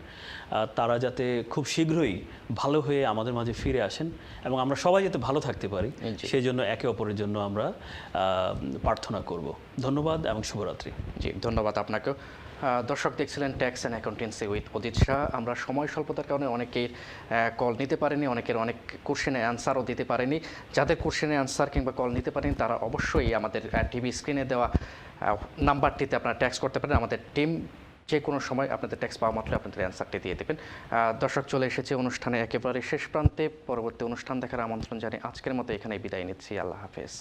তারা যাতে খুব শীঘ্রই ভালো হয়ে আমাদের মাঝে ফিরে আসেন, এবং আমরা সবাই যাতে ভালো থাকতে পারি, সেই জন্য একে অপরের জন্য আমরা প্রার্থনা করব। ধন্যবাদ এবং শুভরাত্রি। জি, ধন্যবাদ আপনাকেও। দর্শক দেখছিলেন ট্যাক্স অ্যান্ড অ্যাকাউন্টেন্সি উইথ অদিত শাহ। আমরা সময় স্বল্পতার কারণে অনেকেই কল নিতে পারেনি, অনেকের অনেক কোশ্চেনে অ্যান্সারও দিতে পারেনি। যাদের কোশ্চেনে অ্যান্সার কিংবা কল নিতে পারেন, তারা অবশ্যই আমাদের টিভি স্ক্রিনে দেওয়া নাম্বারটিতে আপনারা ট্যাক্স করতে পারেন। আমাদের টিম যে কোনো সময় আপনাদের ট্যাক্স পাওয়া মাত্র আপনাদের অ্যান্সারটি দিয়ে দেবেন। দর্শক, চলে এসেছে অনুষ্ঠানে একেবারে শেষ প্রান্তে। পরবর্তী অনুষ্ঠান দেখার আমন্ত্রণ জানিয়ে আজকের মতো এখানেই বিদায় নিচ্ছি। আল্লাহ হাফেজ।